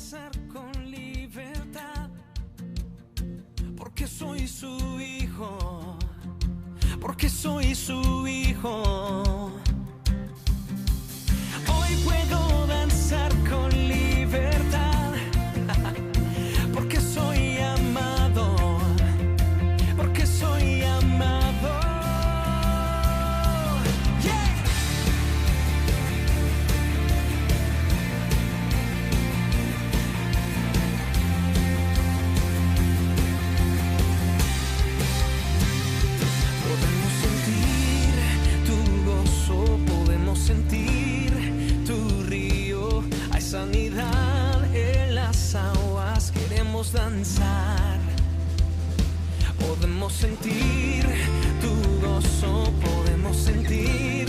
danzar con libertad, porque soy su hijo, porque soy su hijo. Hoy puedo danzar con libertad, porque soy amado, porque soy amado. Yeah. Podemos sentir tu gozo, podemos sentir tu río. Hay sanidad en las aguas, queremos danzar. Podemos sentir tu gozo, podemos sentir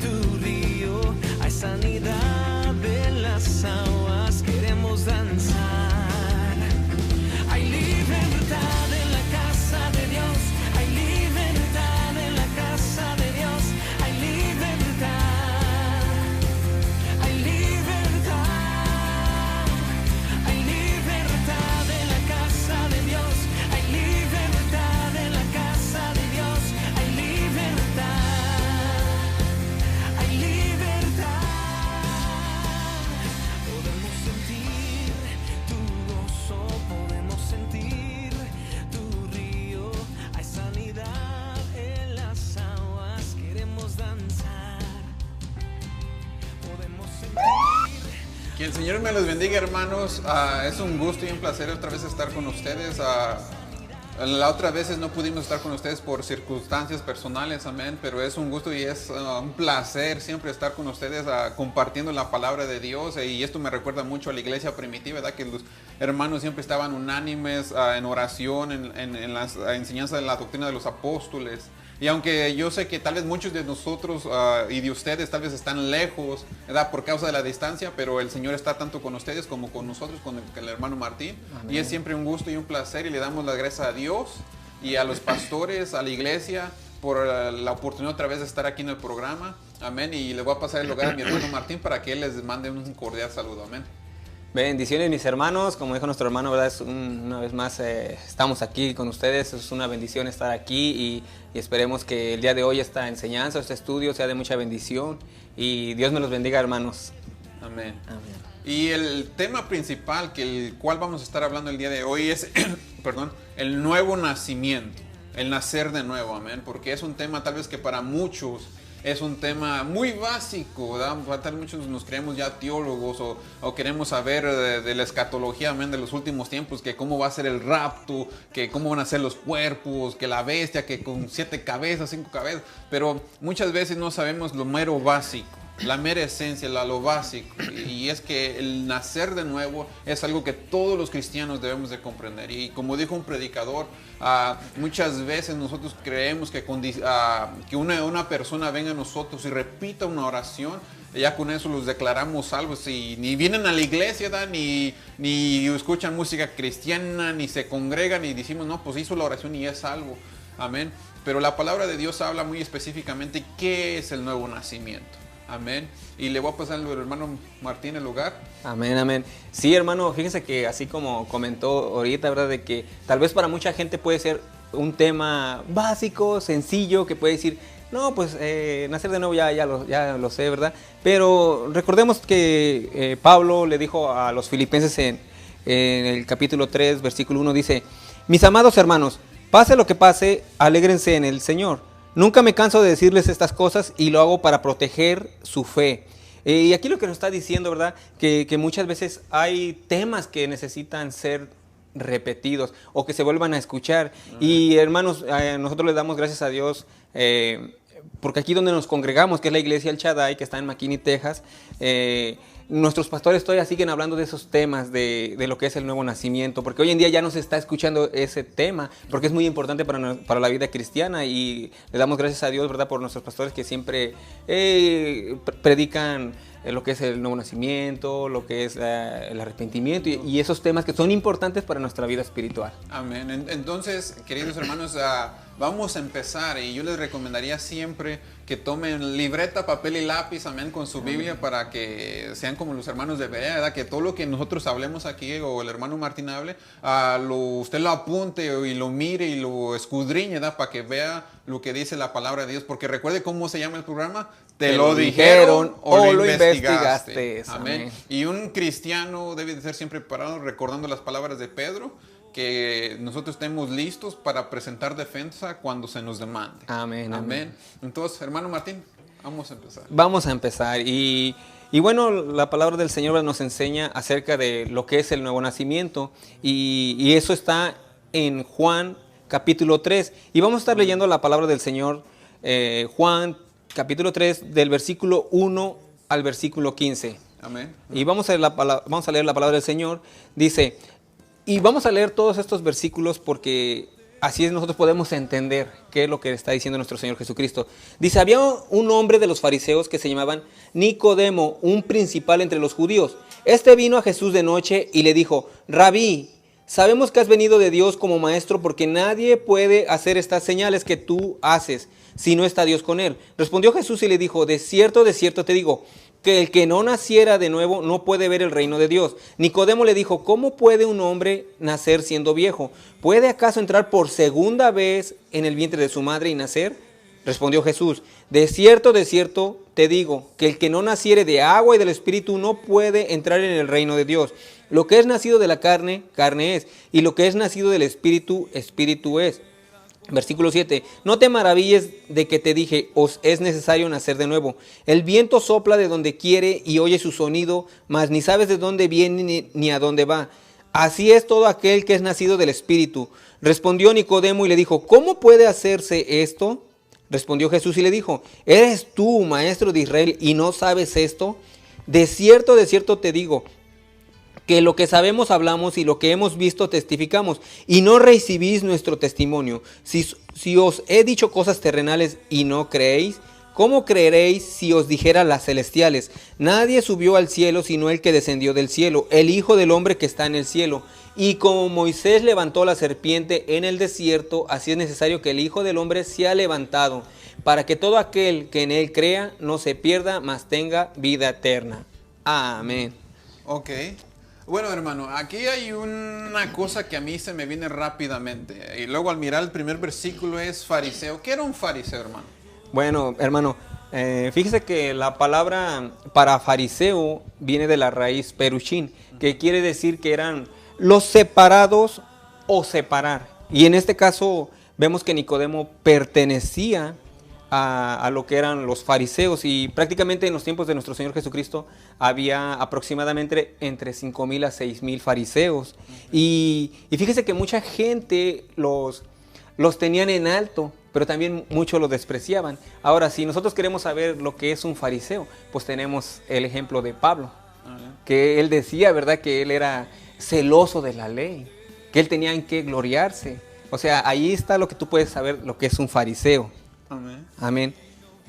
tu río. Hay sanidad en las aguas, queremos danzar. Hay libertad en la casa de Dios, hay libertad en la casa de Dios, hay libertad, hay libertad, hay libertad en la casa de Dios, hay libertad en la casa de Dios, hay libertad, hay libertad. Podemos sentir tu gozo, podemos sentir tu río, hay sanidad en las aguas, queremos danzar, podemos sentir. Que el Señor me los bendiga, hermanos. Es un gusto y un placer otra vez estar con ustedes. La otra vez no pudimos estar con ustedes por circunstancias personales, amén, pero es un gusto y es un placer siempre estar con ustedes compartiendo la palabra de Dios. Y esto me recuerda mucho a la iglesia primitiva, ¿verdad? Que los hermanos siempre estaban unánimes en oración, en las enseñanzas de la doctrina de los apóstoles. Y aunque yo sé que tal vez muchos de nosotros y de ustedes tal vez están lejos, ¿verdad? Por causa de la distancia, pero el Señor está tanto con ustedes como con nosotros, con el hermano Martín. Amén. Y es siempre un gusto y un placer y le damos las gracias a Dios y a los pastores, a la iglesia, por la oportunidad otra vez de estar aquí en el programa. Amén. Y le voy a pasar el lugar a mi hermano Martín para que él les mande un cordial saludo. Amén. Bendiciones, mis hermanos. Como dijo nuestro hermano, ¿verdad? Una vez más estamos aquí con ustedes. Es una bendición estar aquí y esperemos que el día de hoy esta enseñanza, este estudio sea de mucha bendición y Dios me los bendiga, hermanos. Amén. Amén. Y el tema principal el cual vamos a estar hablando el día de hoy es perdón, el nuevo nacimiento, el nacer de nuevo, amén, porque es un tema tal vez que para muchos es un tema muy básico, ¿verdad? Tal vez muchos nos creemos ya teólogos o queremos saber de la escatología, amén, de los últimos tiempos, que cómo va a ser el rapto, que cómo van a ser los cuerpos, que la bestia, que con 7 cabezas, 5 cabezas, pero muchas veces no sabemos lo mero básico, la mera esencia, lo básico, y es que el nacer de nuevo es algo que todos los cristianos debemos de comprender. Y como dijo un predicador, muchas veces nosotros creemos que una persona venga a nosotros y repita una oración, ya con eso los declaramos salvos, y ni vienen a la iglesia, ¿verdad? ni escuchan música cristiana, ni se congregan y decimos, no, pues hizo la oración y es salvo, amén. Pero la palabra de Dios habla muy específicamente qué es el nuevo nacimiento. Amén. Y le voy a pasar al hermano Martín el lugar. Amén, amén. Sí, hermano, fíjense que así como comentó ahorita, ¿verdad? De que tal vez para mucha gente puede ser un tema básico, sencillo, que puede decir, no, pues nacer de nuevo ya lo sé, ¿verdad? Pero recordemos que Pablo le dijo a los filipenses en el capítulo 3, versículo 1, dice, mis amados hermanos, pase lo que pase, alégrense en el Señor. Nunca me canso de decirles estas cosas y lo hago para proteger su fe. Y aquí lo que nos está diciendo, ¿verdad? Que muchas veces hay temas que necesitan ser repetidos o que se vuelvan a escuchar. Y hermanos, nosotros les damos gracias a Dios porque aquí donde nos congregamos, que es la iglesia El Shaddai, que está en McKinney, Texas, nuestros pastores todavía siguen hablando de esos temas, de lo que es el nuevo nacimiento, porque hoy en día ya no se está escuchando ese tema, porque es muy importante para la vida cristiana, y le damos gracias a Dios, ¿verdad?, por nuestros pastores que siempre predican lo que es el nuevo nacimiento, lo que es el arrepentimiento y esos temas que son importantes para nuestra vida espiritual. Amén. Entonces, queridos hermanos, vamos a empezar y yo les recomendaría siempre que tomen libreta, papel y lápiz, amén, con su Biblia para que sean como los hermanos de Berea, ¿verdad? Que todo lo que nosotros hablemos aquí o el hermano Martín hable, usted lo apunte y lo mire y lo escudriñe, ¿verdad? Para que vea lo que dice la palabra de Dios. Porque recuerde cómo se llama el programa. Te lo dijeron o lo investigaste. Amén. Amén. Y un cristiano debe de ser siempre preparado recordando las palabras de Pedro, que nosotros estemos listos para presentar defensa cuando se nos demande. Amén. Amén. Entonces, hermano Martín, vamos a empezar. Vamos a empezar. Y bueno, la palabra del Señor nos enseña acerca de lo que es el nuevo nacimiento. Y eso está en Juan capítulo 3. Y vamos a estar leyendo la palabra del Señor, Juan capítulo 3, del versículo 1 al versículo 15. Amén. Y vamos a leer la palabra del Señor. Dice, y vamos a leer todos estos versículos porque así es nosotros podemos entender qué es lo que está diciendo nuestro Señor Jesucristo. Dice, había un hombre de los fariseos que se llamaban Nicodemo, un principal entre los judíos. Este vino a Jesús de noche y le dijo, Rabí, sabemos que has venido de Dios como maestro porque nadie puede hacer estas señales que tú haces si no está Dios con él. Respondió Jesús y le dijo, de cierto te digo, que el que no naciera de nuevo no puede ver el reino de Dios. Nicodemo le dijo, ¿cómo puede un hombre nacer siendo viejo? ¿Puede acaso entrar por segunda vez en el vientre de su madre y nacer? Respondió Jesús, de cierto te digo, que el que no naciere de agua y del Espíritu no puede entrar en el reino de Dios. Lo que es nacido de la carne, carne es, y lo que es nacido del Espíritu, Espíritu es. Versículo 7, no te maravilles de que te dije, os es necesario nacer de nuevo. El viento sopla de donde quiere y oye su sonido, mas ni sabes de dónde viene ni a dónde va. Así es todo aquel que es nacido del Espíritu. Respondió Nicodemo y le dijo, ¿cómo puede hacerse esto? Respondió Jesús y le dijo, ¿eres tú, maestro de Israel, y no sabes esto? De cierto te digo, que lo que sabemos hablamos y lo que hemos visto testificamos, y no recibís nuestro testimonio. Si os he dicho cosas terrenales y no creéis, ¿cómo creeréis si os dijera las celestiales? Nadie subió al cielo sino el que descendió del cielo, el Hijo del Hombre que está en el cielo. Y como Moisés levantó la serpiente en el desierto, así es necesario que el Hijo del Hombre sea levantado, para que todo aquel que en él crea no se pierda, mas tenga vida eterna. Amén. Ok. Bueno, hermano, aquí hay una cosa que a mí se me viene rápidamente. Y luego al mirar el primer versículo es fariseo. ¿Qué era un fariseo, hermano? Bueno, hermano, fíjese que la palabra para fariseo viene de la raíz perushín, que quiere decir que eran los separados o separar. Y en este caso vemos que Nicodemo pertenecía a lo que eran los fariseos, y prácticamente en los tiempos de nuestro Señor Jesucristo había aproximadamente entre 5,000 a 6,000 fariseos. Y fíjese que mucha gente los tenían en alto, pero también muchos los despreciaban. Ahora, si nosotros queremos saber lo que es un fariseo, pues tenemos el ejemplo de Pablo, que él decía, ¿verdad?, que él era celoso de la ley, que él tenía en qué gloriarse. O sea, ahí está lo que tú puedes saber lo que es un fariseo. Amén. Amén.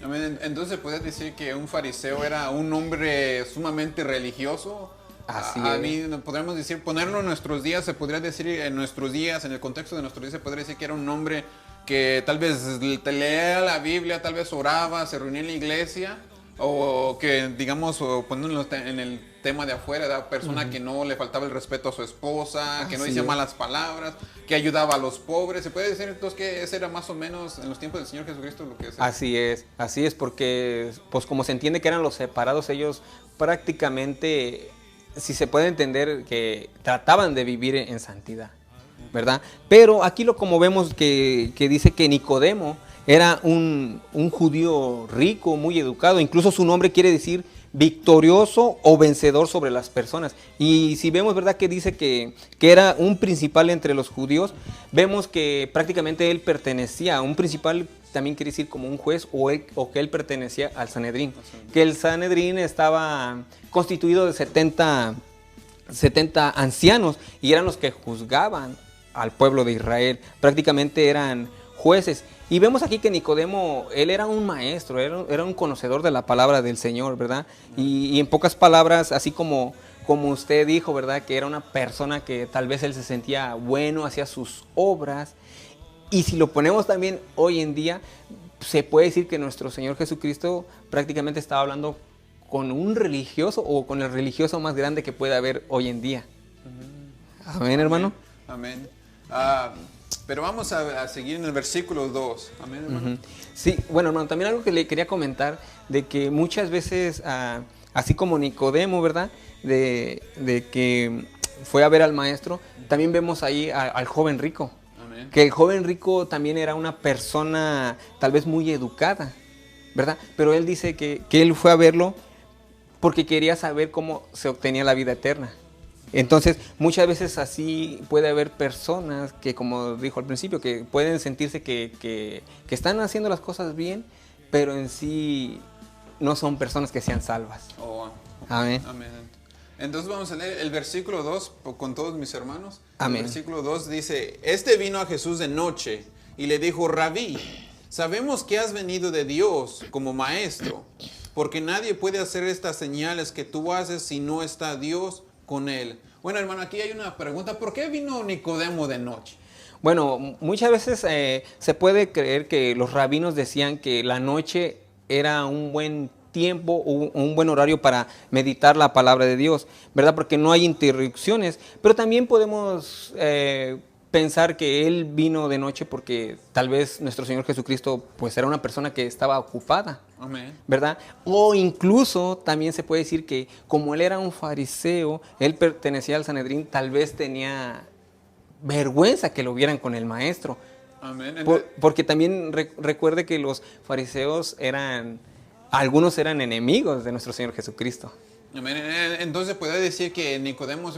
Amén. Entonces, ¿puedes decir que un fariseo era un hombre sumamente religioso? Así a es. mí podríamos decir, ponerlo en nuestros días, se podría decir en nuestros días, en el contexto de nuestros días, se podría decir que era un hombre que tal vez te leía la Biblia, tal vez oraba, se reunía en la iglesia, o que, digamos, o poniéndolo en el tema de afuera, era persona que no le faltaba el respeto a su esposa, que no decía malas palabras, que ayudaba a los pobres. ¿Se puede decir entonces que ese era más o menos en los tiempos del Señor Jesucristo lo que es? Así es, porque pues como se entiende que eran los separados, ellos prácticamente, si se puede entender, que trataban de vivir en santidad, ¿verdad? Pero aquí como vemos que dice que Nicodemo era un judío rico, muy educado, incluso su nombre quiere decir victorioso o vencedor sobre las personas. Y si vemos, ¿verdad?, que dice que era un principal entre los judíos, vemos que prácticamente él pertenecía a un principal, también quiere decir como un juez, o que él pertenecía al Sanedrín, que el Sanedrín estaba constituido de 70 ancianos, y eran los que juzgaban al pueblo de Israel. Prácticamente eran jueces. Y vemos aquí que Nicodemo, él era un maestro, era un conocedor de la palabra del Señor, ¿verdad? Y en pocas palabras, así como usted dijo, ¿verdad? Que era una persona que tal vez él se sentía bueno, hacía sus obras. Y si lo ponemos también hoy en día, se puede decir que nuestro Señor Jesucristo prácticamente estaba hablando con un religioso o con el religioso más grande que puede haber hoy en día. Amén, hermano. Amén. Pero vamos a seguir en el versículo 2. Amén, hermano. Sí, bueno, hermano, también algo que le quería comentar, de que muchas veces, así como Nicodemo, ¿verdad? De que fue a ver al maestro, también vemos ahí al joven rico. Amén. Que el joven rico también era una persona tal vez muy educada, ¿verdad? Pero él dice que él fue a verlo porque quería saber cómo se obtenía la vida eterna. Entonces, muchas veces así puede haber personas que, como dijo al principio, que pueden sentirse que están haciendo las cosas bien, pero en sí no son personas que sean salvas. Amén. Amén. Entonces vamos a leer el versículo 2 con todos mis hermanos. Amén. El versículo 2 dice, este vino a Jesús de noche y le dijo, Rabí, sabemos que has venido de Dios como maestro, porque nadie puede hacer estas señales que tú haces si no está Dios con él. Bueno, hermano, aquí hay una pregunta. ¿Por qué vino Nicodemo de noche? Bueno, muchas veces se puede creer que los rabinos decían que la noche era un buen tiempo, un buen horario para meditar la palabra de Dios, ¿verdad? Porque no hay interrupciones. Pero también podemos pensar que él vino de noche porque tal vez nuestro Señor Jesucristo pues era una persona que estaba ocupada. Amén. ¿Verdad? O incluso también se puede decir que como él era un fariseo, él pertenecía al Sanedrín, tal vez tenía vergüenza que lo vieran con el maestro. Amén. Porque también recuerde que los fariseos algunos eran enemigos de nuestro Señor Jesucristo. Amén. Entonces puede decir que Nicodemo,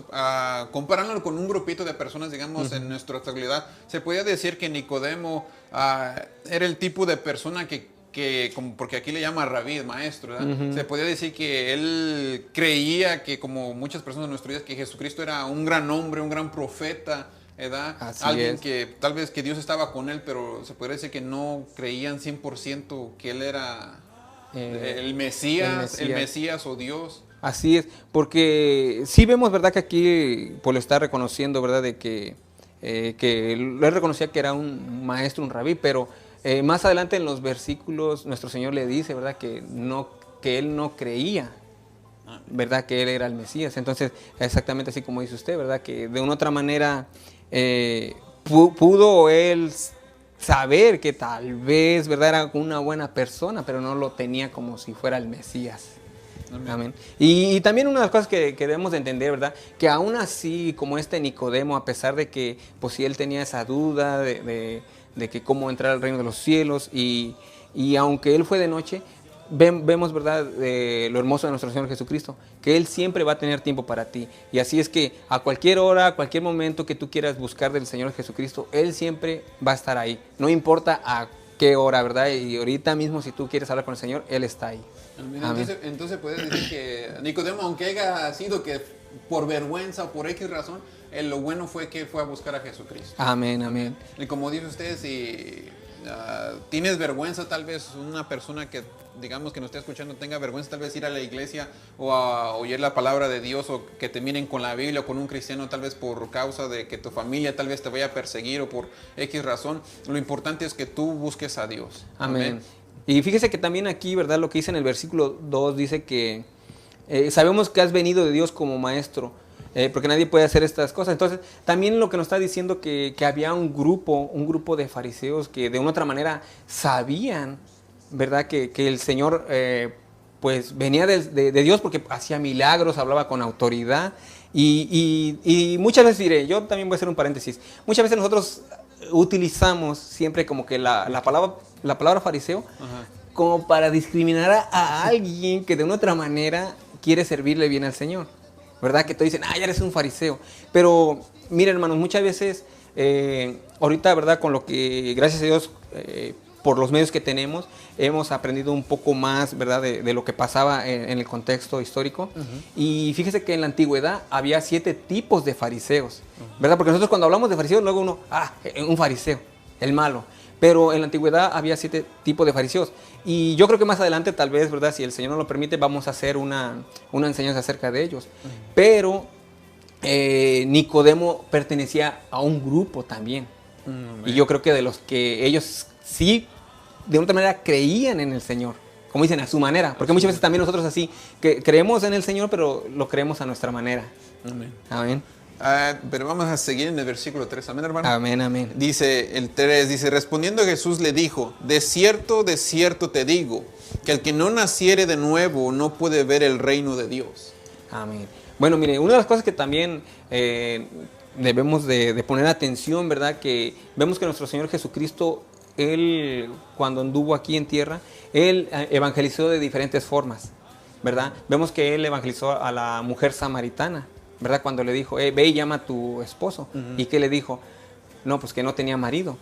comparándolo con un grupito de personas, digamos, en nuestra actualidad, se puede decir que Nicodemo era el tipo de persona porque aquí le llama rabí, maestro, ¿verdad? Se podía decir que él creía que, como muchas personas en nuestros días, que Jesucristo era un gran hombre, un gran profeta, ¿verdad? Alguien que tal vez que Dios estaba con él, pero se podría decir que no creían 100% que él era el Mesías o Dios. Así es, porque sí vemos, ¿verdad? Que aquí pues lo está reconociendo, ¿verdad? De que él reconocía que era un maestro, un rabí, pero más adelante en los versículos nuestro Señor le dice, ¿verdad? Que él no creía, ¿verdad? Que él era el Mesías. Entonces, exactamente así como dice usted, ¿verdad? Que de una otra manera pudo él saber que tal vez, ¿verdad? Era una buena persona, pero no lo tenía como si fuera el Mesías. Amén. Amén. Y también una de las cosas que debemos de entender, ¿verdad? Que aún así, como Nicodemo, a pesar de que, pues si él tenía esa duda de que cómo entrar al reino de los cielos, y aunque él fue de noche, vemos, ¿verdad? Lo hermoso de nuestro Señor Jesucristo, que Él siempre va a tener tiempo para ti. Y así es que a cualquier hora, a cualquier momento que tú quieras buscar del Señor Jesucristo, Él siempre va a estar ahí. No importa a qué hora, ¿verdad? Y ahorita mismo, si tú quieres hablar con el Señor, Él está ahí. Entonces puedes decir que Nicodemo, aunque haya sido que por vergüenza o por X razón, lo bueno fue que fue a buscar a Jesucristo. Amén, amén. Y como dice usted, si tienes vergüenza, tal vez una persona que, digamos, que nos esté escuchando tenga vergüenza, tal vez ir a la iglesia o a oír la palabra de Dios, o que te miren con la Biblia o con un cristiano, tal vez por causa de que tu familia tal vez te vaya a perseguir o por X razón, lo importante es que tú busques a Dios. Amén. Y fíjese que también aquí, ¿verdad? Lo que dice en el versículo 2 dice que sabemos que has venido de Dios como maestro, porque nadie puede hacer estas cosas. Entonces, también lo que nos está diciendo que había un grupo de fariseos que de una otra manera sabían, ¿verdad? Que el Señor pues venía de Dios porque hacía milagros, hablaba con autoridad. Y muchas veces diré, yo también voy a hacer un paréntesis, muchas veces nosotros utilizamos siempre como que la palabra fariseo, ajá, como para discriminar a alguien que de una otra manera quiere servirle bien al Señor, ¿verdad? Que te dicen, ya eres un fariseo. Pero miren, hermanos, muchas veces ahorita, ¿verdad? Con lo que, gracias a Dios, por los medios que tenemos, hemos aprendido un poco más, ¿verdad? De lo que pasaba en el contexto histórico. Y fíjese que en la antigüedad había 7 tipos de fariseos, ¿verdad? Porque nosotros cuando hablamos de fariseos, luego uno, un fariseo, el malo. Pero en la antigüedad había 7 tipos de fariseos. Y yo creo que más adelante, tal vez, ¿verdad? Si el Señor nos lo permite, vamos a hacer una enseñanza acerca de ellos. Pero Nicodemo pertenecía a un grupo también. Y yo creo que de los que ellos sí, de una manera, creían en el Señor. Como dicen, a su manera. Porque muchas veces también nosotros así, que creemos en el Señor, pero lo creemos a nuestra manera. Amén. Amén. Pero vamos a seguir en el versículo 3. Amén, hermano. Amén, amén. Dice el 3, dice, respondiendo Jesús le dijo, de cierto te digo, que el que no naciere de nuevo no puede ver el reino de Dios. Amén. Bueno, mire, una de las cosas que también debemos de poner atención, ¿verdad? Que vemos que nuestro Señor Jesucristo, Él cuando anduvo aquí en tierra, Él evangelizó de diferentes formas, ¿verdad? Vemos que Él evangelizó a la mujer samaritana, ¿verdad? Cuando le dijo, ve y llama a tu esposo. ¿Y qué le dijo? No, pues que no tenía marido.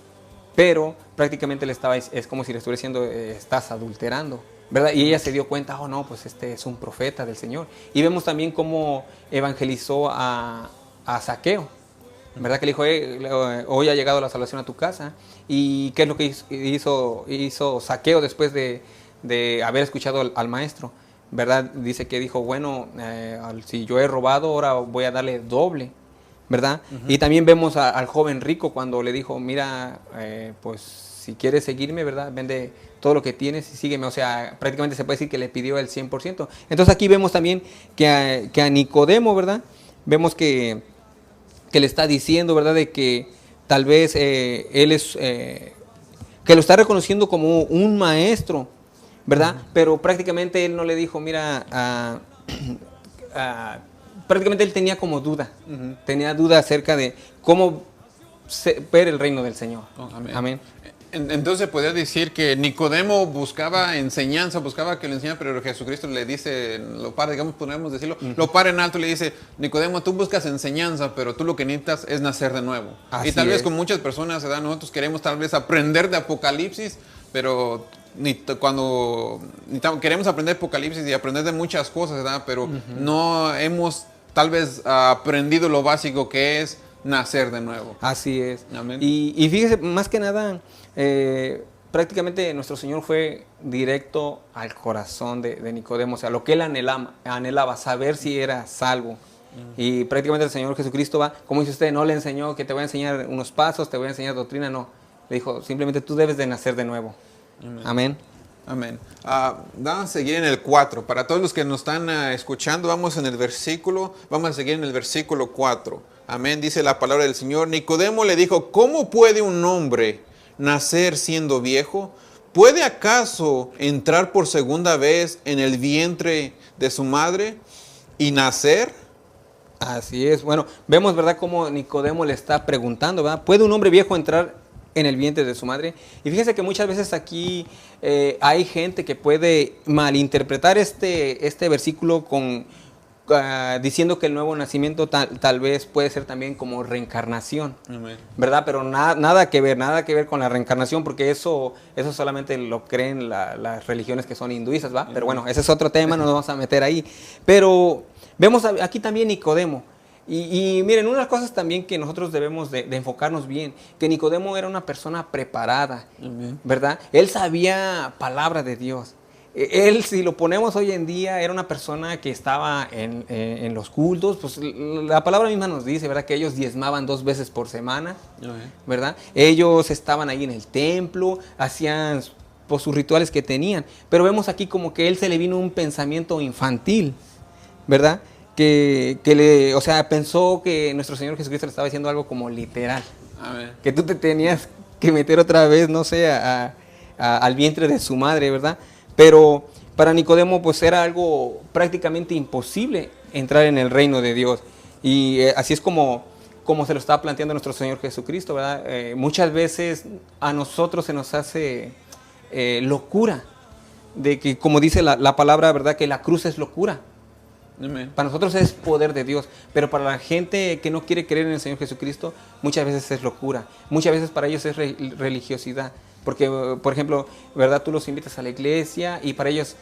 Pero prácticamente es como si le estuviera diciendo, estás adulterando, ¿verdad? Y ella se dio cuenta, oh no, pues este es un profeta del Señor. Y vemos también cómo evangelizó a Zaqueo, ¿verdad? Que le dijo, hoy ha llegado la salvación a tu casa. ¿Y qué es lo que hizo Zaqueo después de haber escuchado al maestro? ¿Verdad? Dice que dijo, bueno, si yo he robado, ahora voy a darle doble, ¿verdad? Y también vemos al joven rico cuando le dijo, mira, pues si quieres seguirme, ¿verdad? Vende todo lo que tienes y sígueme. O sea, prácticamente se puede decir que le pidió el 100%. Entonces aquí vemos también que a Nicodemo, ¿verdad? Vemos que le está diciendo, ¿verdad? De que tal vez él es, que lo está reconociendo como un maestro, ¿verdad? Pero prácticamente él no le dijo, mira, prácticamente él tenía como duda, tenía duda acerca de cómo ver el reino del Señor. Oh, amén. Amén. Entonces podría decir que Nicodemo buscaba enseñanza, buscaba que le enseñara, pero Jesucristo le dice, lo para, digamos, podemos decirlo, lo para en alto y le dice, Nicodemo, tú buscas enseñanza, pero tú lo que necesitas es nacer de nuevo. Así y tal vez es. con muchas personas, ¿verdad? Nosotros queremos tal vez aprender de Apocalipsis, pero queremos aprender Apocalipsis y aprender de muchas cosas, ¿verdad? Pero no hemos tal vez aprendido lo básico que es nacer de nuevo. Así es. Amén. Y fíjese, más que nada, prácticamente nuestro Señor fue directo al corazón de Nicodemo, o sea, lo que él anhelaba, saber si era salvo. Y prácticamente el Señor Jesucristo va, como dice usted, no le enseñó que te voy a enseñar unos pasos, te voy a enseñar doctrina, no. Le dijo, simplemente tú debes de nacer de nuevo. Amén. Amén. Vamos a seguir en el 4. Para todos los que nos están escuchando, vamos a seguir en el versículo 4. Amén. Dice la palabra del Señor. Nicodemo le dijo, ¿cómo puede un hombre nacer siendo viejo? ¿Puede acaso entrar por segunda vez en el vientre de su madre y nacer? Así es. Bueno, vemos, ¿verdad?, cómo Nicodemo le está preguntando, ¿verdad? ¿Puede un hombre viejo entrar en el vientre de su madre? Y fíjese que muchas veces aquí hay gente que puede malinterpretar este versículo diciendo que el nuevo nacimiento tal vez puede ser también como reencarnación. Amén. ¿Verdad? Pero nada que ver con la reencarnación, porque eso solamente lo creen las religiones que son hinduistas, ¿va? Pero bueno, ese es otro tema, no nos vamos a meter ahí. Pero vemos aquí también Nicodemo. Y miren, una de las cosas también que nosotros debemos de enfocarnos bien, que Nicodemo era una persona preparada, ¿verdad? Él sabía palabra de Dios. Él, si lo ponemos hoy en día, era una persona que estaba en los cultos, pues la palabra misma nos dice, ¿verdad?, que ellos diezmaban 2 veces por semana, ¿verdad? Ellos estaban ahí en el templo, hacían pues, sus rituales que tenían, pero vemos aquí como que él se le vino un pensamiento infantil, ¿verdad? O sea, pensó que nuestro Señor Jesucristo le estaba diciendo algo como literal. Amén. Que tú te tenías que meter otra vez, no sé, al vientre de su madre, ¿verdad? Pero para Nicodemo pues era algo prácticamente imposible entrar en el reino de Dios. Y así es como se lo estaba planteando nuestro Señor Jesucristo, ¿verdad? Muchas veces a nosotros se nos hace locura, de que como dice la palabra, ¿verdad?, que la cruz es locura. Amén. Para nosotros es poder de Dios, pero para la gente que no quiere creer en el Señor Jesucristo, muchas veces es locura. Muchas veces para ellos es religiosidad. Porque, por ejemplo, ¿verdad?, tú los invitas a la iglesia y para ellos,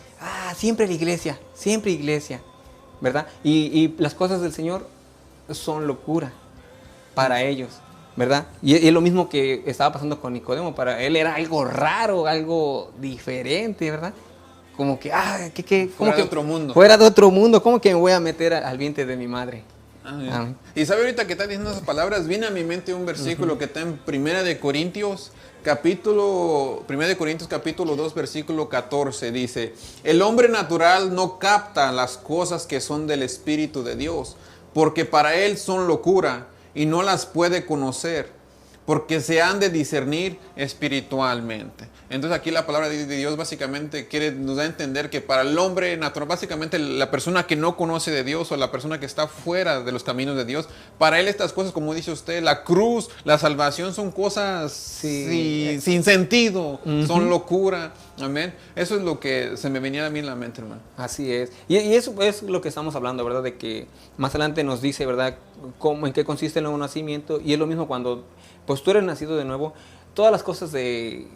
siempre la iglesia, ¿verdad? Y las cosas del Señor son locura para ellos, ¿verdad? Y es lo mismo que estaba pasando con Nicodemo. Para él era algo raro, algo diferente, ¿verdad? Como que, Fuera de otro mundo. Fuera de otro mundo, ¿cómo que me voy a meter al vientre de mi madre? Amén. Y sabe ahorita que estás diciendo esas palabras, viene a mi mente un versículo que está en 1 Corintios capítulo 2 versículo 14, dice: el hombre natural no capta las cosas que son del Espíritu de Dios, porque para él son locura y no las puede conocer, porque se han de discernir espiritualmente. Entonces aquí la palabra de Dios básicamente nos da a entender que para el hombre natural, básicamente la persona que no conoce de Dios o la persona que está fuera de los caminos de Dios, para él estas cosas, como dice usted, la cruz, la salvación son cosas sin sentido, son locura. Amén. Eso es lo que se me venía a mí en la mente, hermano. Así es. Y eso es lo que estamos hablando, ¿verdad? De que más adelante nos dice, ¿verdad? En qué consiste el nuevo nacimiento. Y es lo mismo cuando pues tú eres nacido de nuevo. Todas las cosas de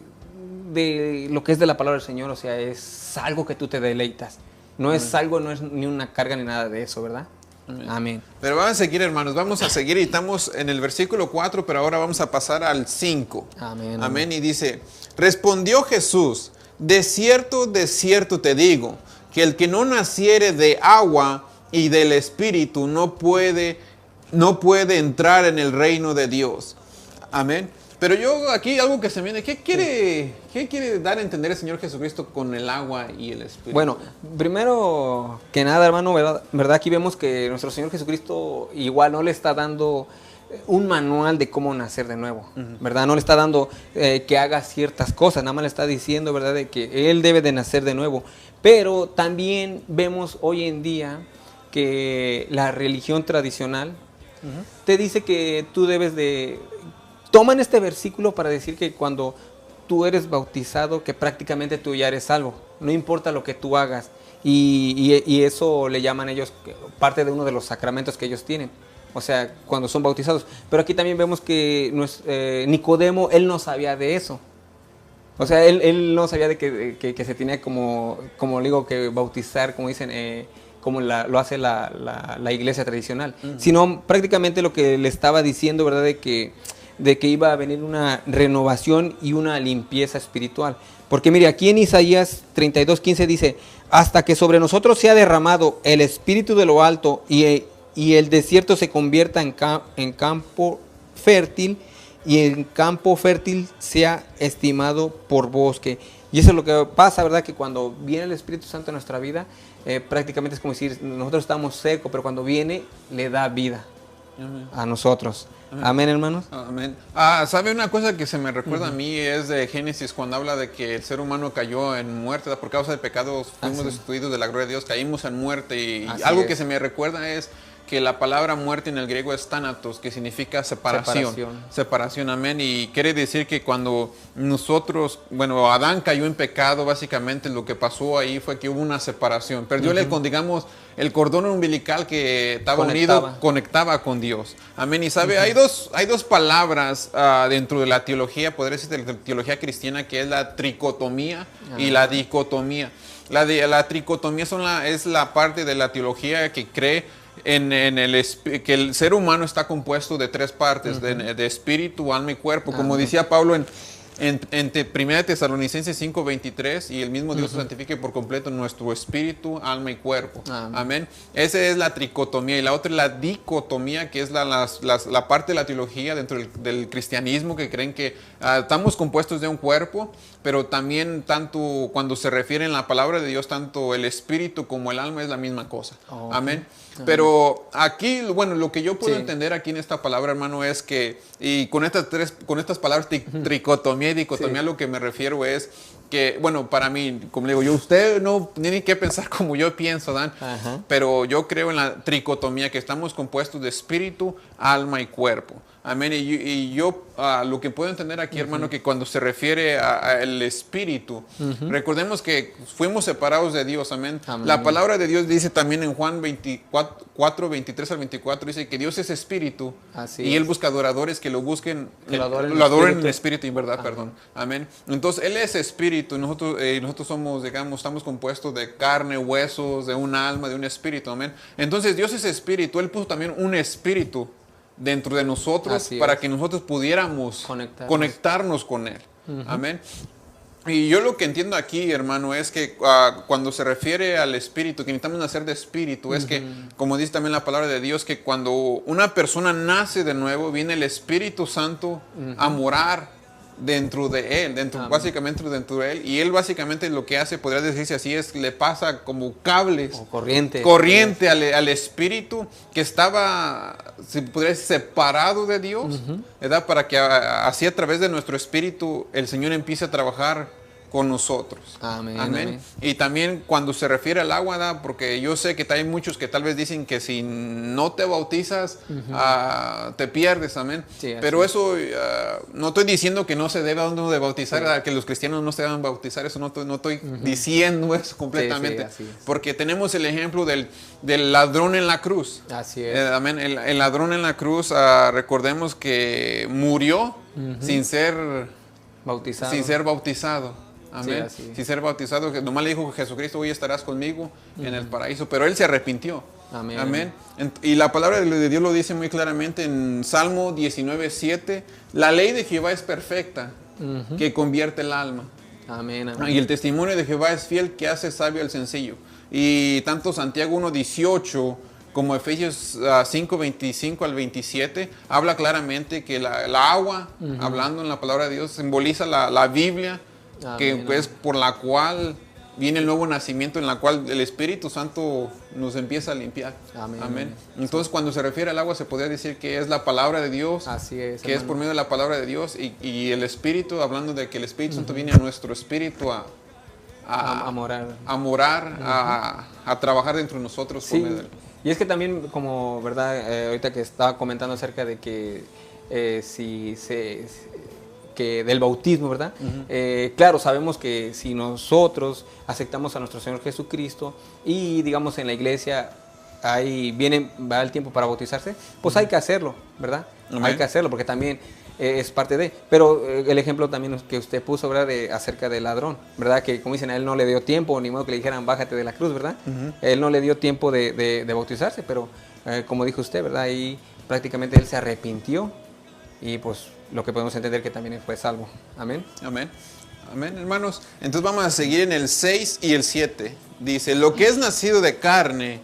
lo que es de la palabra del Señor, o sea, es algo que tú te deleitas. No es algo, no es ni una carga ni nada de eso, ¿verdad? Amén. Amén. Pero vamos a seguir, hermanos, vamos a seguir y estamos en el versículo 4, pero ahora vamos a pasar al 5. Amén. Amén. Y dice: respondió Jesús: de cierto te digo, que el que no naciere de agua y del Espíritu no puede entrar en el reino de Dios. Amén. Pero yo aquí algo que se me viene, ¿qué quiere dar a entender el Señor Jesucristo con el agua y el Espíritu? Bueno, primero que nada, hermano, ¿verdad? Aquí vemos que nuestro Señor Jesucristo igual no le está dando un manual de cómo nacer de nuevo, ¿verdad? No le está dando que haga ciertas cosas, nada más le está diciendo, ¿verdad?, de que él debe de nacer de nuevo. Pero también vemos hoy en día que la religión tradicional te dice que tú debes de... Toman este versículo para decir que cuando tú eres bautizado, que prácticamente tú ya eres salvo, no importa lo que tú hagas. Y eso le llaman ellos parte de uno de los sacramentos que ellos tienen. O sea, cuando son bautizados. Pero aquí también vemos que Nicodemo, él no sabía de eso. O sea, él no sabía de que se tenía como digo, que bautizar, como dicen, como lo hace la iglesia tradicional. Sino prácticamente lo que le estaba diciendo, ¿verdad?, de que iba a venir una renovación y una limpieza espiritual. Porque mire, aquí en Isaías 32:15 dice: hasta que sobre nosotros sea derramado el espíritu de lo alto y el desierto se convierta en campo fértil y el campo fértil sea estimado por bosque. Y eso es lo que pasa, ¿verdad? Que cuando viene el Espíritu Santo en nuestra vida, prácticamente es como decir, nosotros estamos secos, pero cuando viene, le da vida a nosotros. Amén, hermanos. Amén. ¿Sabe una cosa que se me recuerda a mí? Es de Génesis, cuando habla de que el ser humano cayó en muerte, ¿verdad? Por causa de pecados fuimos destituidos de la gloria de Dios, caímos en muerte. Y algo que se me recuerda es que la palabra muerte en el griego es thanatos, que significa separación, amén. Y quiere decir que cuando Adán cayó en pecado, básicamente lo que pasó ahí fue que hubo una separación. Perdió el cordón umbilical que estaba unido, conectaba con Dios. Amén. Y sabe, hay dos palabras dentro de la teología, podría decir de la teología cristiana, que es la tricotomía y la dicotomía. La tricotomía es la parte de la teología que cree que el ser humano está compuesto de tres partes, de espíritu, alma y cuerpo, como decía Pablo en 1 Tesalonicenses 5:23, y el mismo Dios santifique por completo nuestro espíritu, alma y cuerpo. Amén. Esa es la tricotomía. Y la otra es la dicotomía, que es la parte de la teología dentro del cristianismo, que creen que estamos compuestos de un cuerpo, pero también tanto cuando se refiere en la palabra de Dios, tanto el espíritu como el alma es la misma cosa. Amén. Pero aquí, lo que yo puedo entender aquí en esta palabra, hermano, es que, y con estas palabras tricotomía y dicotomía, lo que me refiero es que, para mí, como le digo, usted no tiene que pensar como yo pienso, Dan, pero yo creo en la tricotomía, que estamos compuestos de espíritu, alma y cuerpo. Amén. Y yo lo que puedo entender aquí, hermano, que cuando se refiere al espíritu, recordemos que fuimos separados de Dios. Amén. La palabra de Dios dice también en Juan 4:23 al 24, dice que Dios es espíritu. Y Él busca adoradores que lo busquen, que lo adoren en espíritu y en verdad, perdón. Amén. Entonces, Él es espíritu y nosotros somos, estamos compuestos de carne, huesos, de un alma, de un espíritu. Amén. Entonces, Dios es espíritu. Él puso también un espíritu dentro de nosotros Así para es. que nosotros pudiéramos conectarnos con Él. Amén. Y yo lo que entiendo aquí, hermano, es que cuando se refiere al Espíritu, que necesitamos nacer de Espíritu, es que, como dice también la palabra de Dios, que cuando una persona nace de nuevo, viene el Espíritu Santo a morar dentro de él, básicamente dentro de él, y él básicamente lo que hace, podría decirse así, es le pasa como cables, O corriente. al espíritu que estaba, se podría decir, separado de Dios, ¿verdad? Para que así a través de nuestro espíritu el Señor empiece a trabajar con nosotros. Amén, amén. Y también cuando se refiere al agua, ¿verdad? Porque yo sé que hay muchos que tal vez dicen que si no te bautizas, te pierdes, amén. Sí, pero eso, no estoy diciendo que no se debe a uno de bautizar, ¿verdad? Que los cristianos no se deben bautizar, eso no estoy diciendo eso completamente. Sí, así es. Porque tenemos el ejemplo del ladrón en la cruz. Así es. Amén. El ladrón en la cruz, recordemos que murió sin ser bautizado. Amén. Sí, Sin ser bautizado, que nomás le dijo Jesucristo, hoy estarás conmigo en el paraíso, pero él se arrepintió. Amén. Amén. Y la palabra de Dios lo dice muy claramente en Salmo 19:7, la ley de Jehová es perfecta, que convierte el alma. Amén, amén. Y el testimonio de Jehová es fiel, que hace sabio al sencillo. Y tanto Santiago 1:18 como Efesios 5:25 al 27 habla claramente que la agua, hablando en la palabra de Dios, simboliza la Biblia, Amén, que es por la cual viene el nuevo nacimiento, en la cual el Espíritu Santo nos empieza a limpiar. Amén, Amén. amén. Entonces, cuando se refiere al agua, se podría decir que es la palabra de Dios, Así es, que es hermano. por medio de la palabra de Dios, y el Espíritu, hablando de que el Espíritu Santo viene a nuestro espíritu a morar. a trabajar dentro de nosotros. Sí, por medio de él. y es que también, como, ¿verdad? Ahorita que estaba comentando acerca de que que del bautismo, ¿verdad? Claro, sabemos que si nosotros aceptamos a nuestro Señor Jesucristo y, digamos, en la iglesia va el tiempo para bautizarse, pues hay que hacerlo, ¿verdad? Amén. Hay que hacerlo porque también es parte de. Pero el ejemplo también que usted puso, ¿verdad? Acerca del ladrón, ¿verdad? Que como dicen, a él no le dio tiempo, ni modo que le dijeran, bájate de la cruz, ¿verdad? Él no le dio tiempo de bautizarse, pero como dijo usted, ¿verdad? Ahí prácticamente él se arrepintió y pues lo que podemos entender que también fue salvo. Amén. Amén. Amén, hermanos. Entonces vamos a seguir en el 6 y el 7. Dice, lo que es nacido de carne,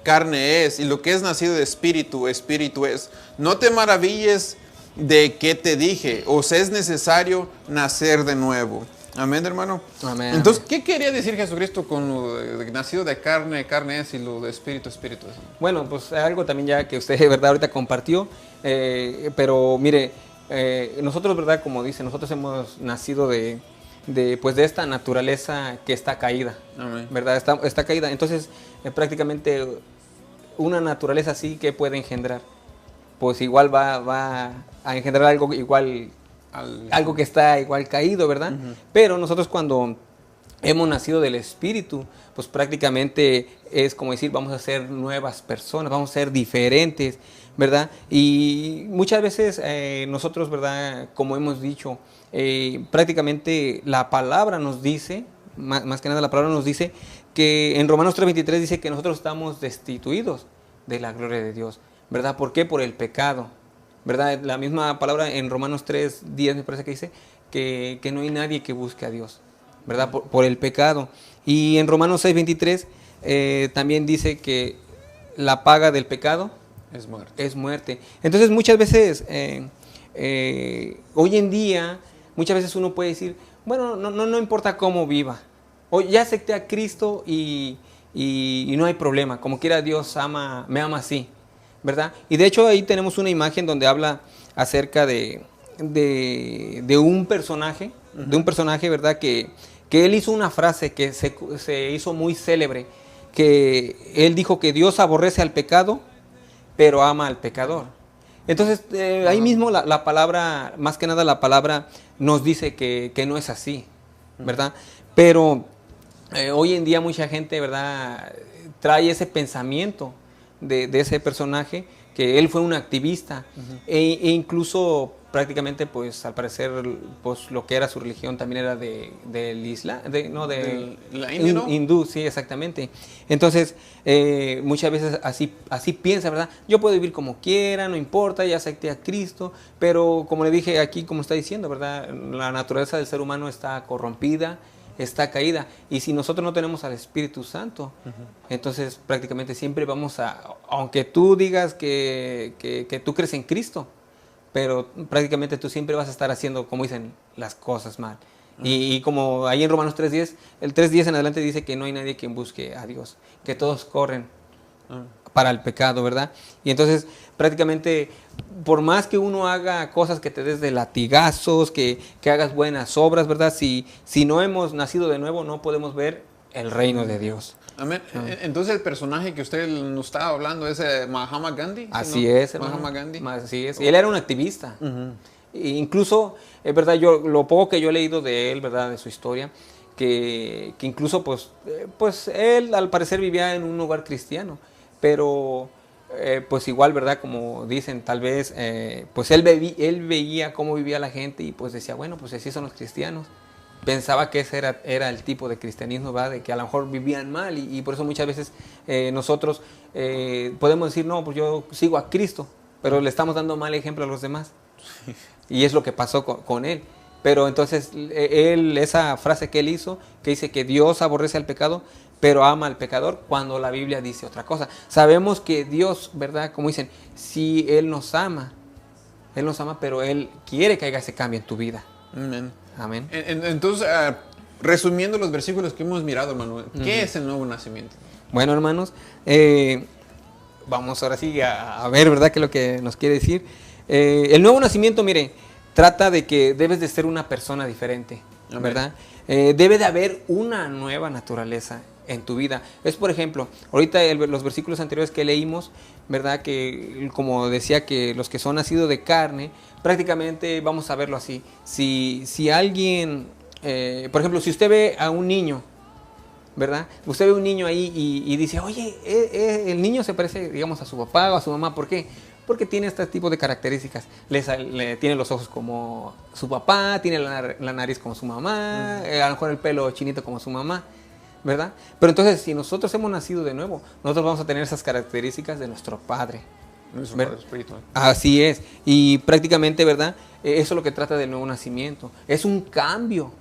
carne es, y lo que es nacido de espíritu, espíritu es. No te maravilles de que te dije, os es necesario nacer de nuevo. Amén, hermano. Amén. Entonces, ¿qué quería decir Jesucristo con lo de nacido de carne, carne es, y lo de espíritu, espíritu es? Bueno, pues algo también ya que usted, ¿verdad? Ahorita compartió, pero mire, nosotros, ¿verdad? Como dice, nosotros hemos nacido de esta naturaleza que está caída. Amén. ¿Verdad? Está caída. Entonces, prácticamente una naturaleza así que puede engendrar. Pues igual va a engendrar algo igual, algo que está igual caído, ¿verdad? Pero nosotros cuando hemos nacido del Espíritu, pues prácticamente es como decir, vamos a ser nuevas personas, vamos a ser diferentes, ¿verdad? Y muchas veces nosotros, ¿verdad? Como hemos dicho, prácticamente la palabra nos dice, más que nada la palabra nos dice, que en Romanos 3:23 dice que nosotros estamos destituidos de la gloria de Dios, ¿verdad? ¿Por qué? Por el pecado, ¿verdad? La misma palabra en Romanos 3:10 me parece que dice que no hay nadie que busque a Dios, ¿verdad? Por el pecado. Y en Romanos 6:23 también dice que la paga del pecado es muerte. Entonces muchas veces, hoy en día, muchas veces uno puede decir, bueno, no importa cómo viva, hoy ya acepté a Cristo y no hay problema, como quiera Dios me ama así, ¿verdad? Y de hecho ahí tenemos una imagen donde habla acerca de un personaje, ¿verdad? Que él hizo una frase que se hizo muy célebre, que él dijo que Dios aborrece al pecado, pero ama al pecador. Entonces, ahí mismo la palabra, más que nada la palabra nos dice que no es así, ¿verdad? Pero hoy en día mucha gente, ¿verdad?, trae ese pensamiento de ese personaje, que él fue un activista, e incluso prácticamente, pues al parecer, pues lo que era su religión también era del Islam, ¿La India, no? hindú, sí, exactamente. Entonces, muchas veces así piensa, ¿verdad? Yo puedo vivir como quiera, no importa, ya acepté a Cristo, pero como le dije aquí, como está diciendo, ¿verdad? La naturaleza del ser humano está corrompida, está caída, y si nosotros no tenemos al Espíritu Santo, entonces prácticamente siempre vamos aunque tú digas que tú crees en Cristo, pero prácticamente tú siempre vas a estar haciendo, como dicen, las cosas mal. Y como ahí en Romanos 3:10, el 3:10 en adelante dice que no hay nadie quien busque a Dios, que todos corren para el pecado, ¿verdad? Y entonces prácticamente, por más que uno haga cosas que te des de latigazos, que hagas buenas obras, ¿verdad? Si no hemos nacido de nuevo, no podemos ver el reino de Dios. Amén. Entonces el personaje que usted nos estaba hablando es Mahatma Gandhi. Así ¿no? es, hermano. Mahatma Gandhi. Así es. Y él era un activista. E incluso, es verdad, lo poco que yo he leído de él, ¿verdad? De su historia, que incluso, pues él al parecer vivía en un hogar cristiano, pero pues igual, ¿verdad? Como dicen, tal vez, pues él veía cómo vivía la gente y pues decía, bueno, pues así son los cristianos. Pensaba que ese era el tipo de cristianismo, ¿verdad? De que a lo mejor vivían mal y por eso muchas veces nosotros podemos decir, no, pues yo sigo a Cristo, pero le estamos dando mal ejemplo a los demás. Y es lo que pasó con él. Pero entonces esa frase que él hizo, que dice que Dios aborrece al pecado, pero ama al pecador, cuando la Biblia dice otra cosa. Sabemos que Dios, ¿verdad? Como dicen, si Él nos ama, pero Él quiere que haya ese cambio en tu vida. Amén. Amén. Entonces, resumiendo los versículos que hemos mirado, hermano, ¿qué es el nuevo nacimiento? Bueno, hermanos, vamos ahora sí a ver, ¿verdad?, qué es lo que nos quiere decir. El nuevo nacimiento, mire, trata de que debes de ser una persona diferente, ¿verdad? Debe de haber una nueva naturaleza en tu vida. Es, por ejemplo, ahorita los versículos anteriores que leímos, ¿verdad? Que como decía, que los que son nacidos de carne, prácticamente vamos a verlo así. Si alguien, por ejemplo, si usted ve a un niño, ¿verdad? Usted ve un niño ahí y dice, oye, el niño se parece, digamos, a su papá o a su mamá. ¿Por qué? Porque tiene este tipo de características. Tiene los ojos como su papá, tiene la nariz como su mamá, a lo mejor el pelo chinito como su mamá, ¿verdad? Pero entonces, si nosotros hemos nacido de nuevo, nosotros vamos a tener esas características de nuestro Padre. Nuestro Padre espiritual. Así es. Y prácticamente, ¿verdad? Eso es lo que trata del nuevo nacimiento. Es un cambio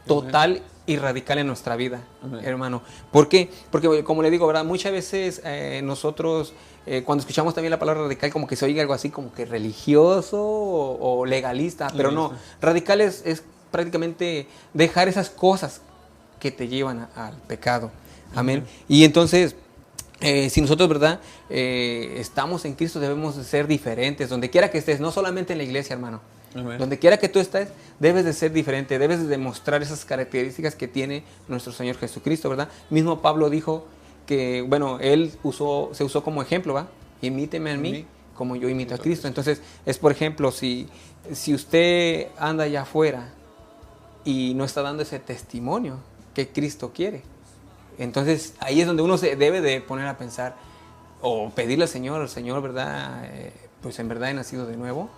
total y radical en nuestra vida, hermano. ¿Por qué? Porque, como le digo, ¿verdad? Muchas veces nosotros, cuando escuchamos también la palabra radical, como que se oiga algo así como que religioso o legalista, pero no. Radical es prácticamente dejar esas cosas que te llevan al pecado. Amén. Y entonces, si nosotros, ¿verdad? Estamos en Cristo, debemos de ser diferentes, donde quiera que estés, no solamente en la iglesia, hermano. Amén. Donde quiera que tú estés, debes de ser diferente, debes de demostrar esas características que tiene nuestro Señor Jesucristo, ¿verdad? Mismo Pablo dijo que, bueno, él se usó como ejemplo, ¿va? Imíteme a mí como yo imito a Cristo. Entonces, es por ejemplo, si usted anda allá afuera y no está dando ese testimonio que Cristo quiere, entonces ahí es donde uno se debe de poner a pensar o pedirle al Señor, ¿verdad? Pues en verdad he nacido de nuevo.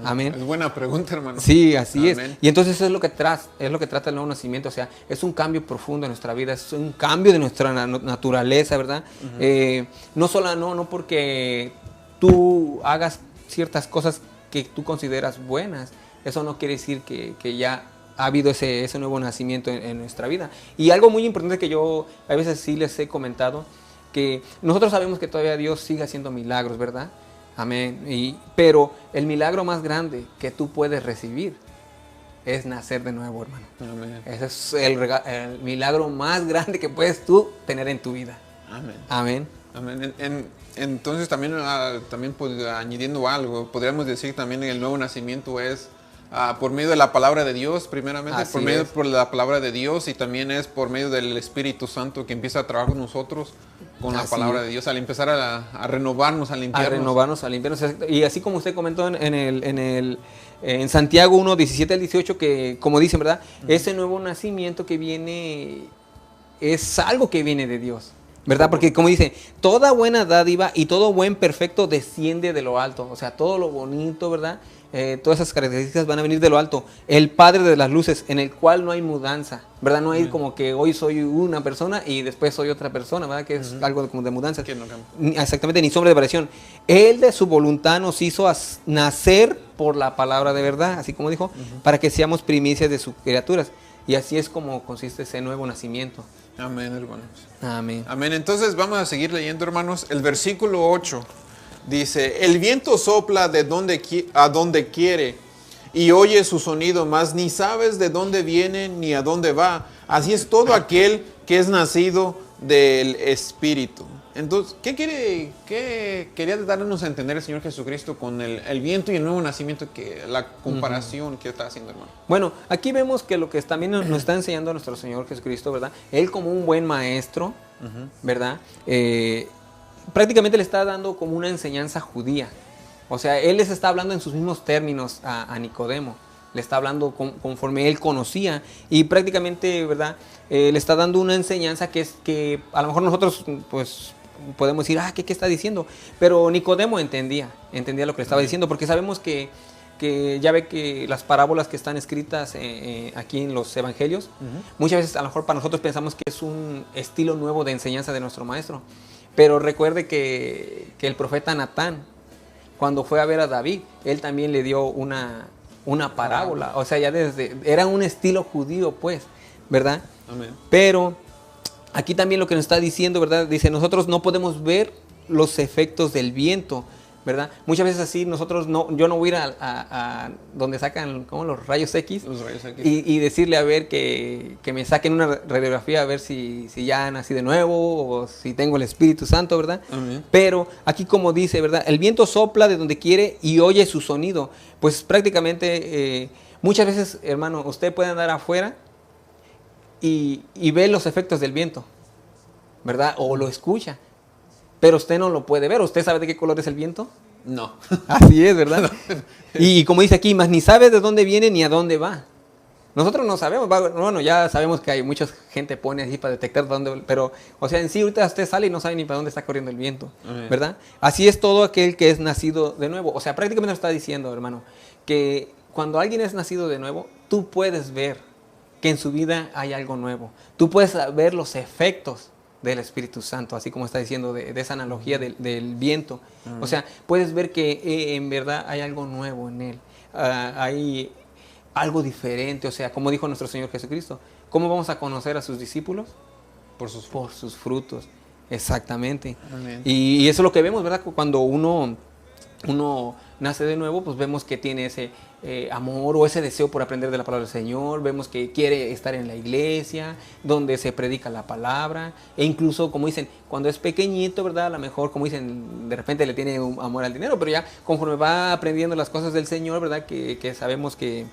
Amén. Es buena pregunta, hermano. Sí, así es. Y entonces eso es lo que trata el nuevo nacimiento. O sea, es un cambio profundo en nuestra vida, es un cambio de nuestra naturaleza, ¿verdad? No porque tú hagas ciertas cosas que tú consideras buenas, eso no quiere decir que ya ha habido ese nuevo nacimiento en nuestra vida. Y algo muy importante que yo a veces sí les he comentado, que nosotros sabemos que todavía Dios sigue haciendo milagros, ¿verdad? Amén. Pero el milagro más grande que tú puedes recibir es nacer de nuevo, hermano. Amén. Ese es el milagro más grande que puedes tú tener en tu vida. Amén. Amén. Amén. Entonces también pues, añadiendo algo, podríamos decir también el nuevo nacimiento es por medio de la palabra de Dios, primeramente. Así por la palabra de Dios, y también es por medio del Espíritu Santo que empieza a trabajar con nosotros con la palabra de Dios, al empezar a renovarnos, a limpiarnos. A renovarnos, a limpiarnos. Y así como usted comentó en Santiago 1, 17 al 18, que como dicen, ¿verdad? Ese nuevo nacimiento que viene es algo que viene de Dios, ¿verdad? Porque como dice, toda buena dádiva y todo buen perfecto desciende de lo alto. O sea, todo lo bonito, ¿verdad? todas esas características van a venir de lo alto. El Padre de las luces, en el cual no hay mudanza, ¿verdad? No hay como que hoy soy una persona y después soy otra persona, ¿verdad? Que es algo como de mudanza. Que no cambia. Exactamente, ni sombra de variación. Él de su voluntad nos hizo nacer por la palabra de verdad, así como dijo, para que seamos primicias de sus criaturas. Y así es como consiste ese nuevo nacimiento. Amén, hermanos. Amén. Amén. Entonces vamos a seguir leyendo, hermanos. El versículo 8 dice, el viento sopla de a donde quiere y oye su sonido, mas ni sabes de dónde viene ni a dónde va. Así es todo aquel que es nacido del Espíritu. Entonces, ¿qué quería darnos a entender el Señor Jesucristo con el viento y el nuevo nacimiento, la comparación que está haciendo, hermano? Bueno, aquí vemos que lo que también nos está enseñando nuestro Señor Jesucristo, ¿verdad? Él como un buen maestro, ¿verdad? Prácticamente le está dando como una enseñanza judía. O sea, Él les está hablando en sus mismos términos a Nicodemo. Le está hablando conforme Él conocía. Y prácticamente, ¿verdad? Le está dando una enseñanza que a lo mejor nosotros, pues, podemos decir, ¿qué está diciendo? Pero Nicodemo entendía lo que le estaba diciendo, porque sabemos que ya ve que las parábolas que están escritas aquí en los evangelios, muchas veces a lo mejor para nosotros pensamos que es un estilo nuevo de enseñanza de nuestro maestro. Pero recuerde que el profeta Natán, cuando fue a ver a David, él también le dio una parábola. O sea, era un estilo judío, pues, ¿verdad? Amén. Pero aquí también lo que nos está diciendo, ¿verdad? Dice, nosotros no podemos ver los efectos del viento, ¿verdad? Muchas veces así yo no voy a ir a donde sacan los rayos X, y decirle a ver que me saquen una radiografía a ver si ya nací de nuevo o si tengo el Espíritu Santo, ¿verdad? Amén. Pero aquí como dice, ¿verdad? El viento sopla de donde quiere y oye su sonido. Pues prácticamente muchas veces, hermano, usted puede andar afuera y ve los efectos del viento, ¿verdad? O lo escucha. Pero usted no lo puede ver. ¿Usted sabe de qué color es el viento? No. Así es, ¿verdad? Y como dice aquí, más ni sabe de dónde viene ni a dónde va. Nosotros no sabemos. Bueno, ya sabemos que hay mucha gente pone así para detectar dónde, pero, o sea, en sí ahorita usted sale y no sabe ni para dónde está corriendo el viento, ¿verdad? Así es todo aquel que es nacido de nuevo. O sea, prácticamente nos está diciendo, hermano, que cuando alguien es nacido de nuevo, tú puedes ver que en su vida hay algo nuevo. Tú puedes ver los efectos del Espíritu Santo, así como está diciendo de esa analogía del viento. O sea, puedes ver que en verdad hay algo nuevo en él. Hay algo diferente. O sea, como dijo nuestro Señor Jesucristo, ¿cómo vamos a conocer a sus discípulos? Por sus frutos. Exactamente. Amén. Y eso es lo que vemos, ¿verdad? Cuando uno nace de nuevo, pues vemos que tiene ese amor o ese deseo por aprender de la palabra del Señor. Vemos que quiere estar en la iglesia, donde se predica la palabra. E incluso, como dicen, cuando es pequeñito, ¿verdad? A lo mejor, como dicen, de repente le tiene un amor al dinero, pero ya conforme va aprendiendo las cosas del Señor, ¿verdad? Que sabemos que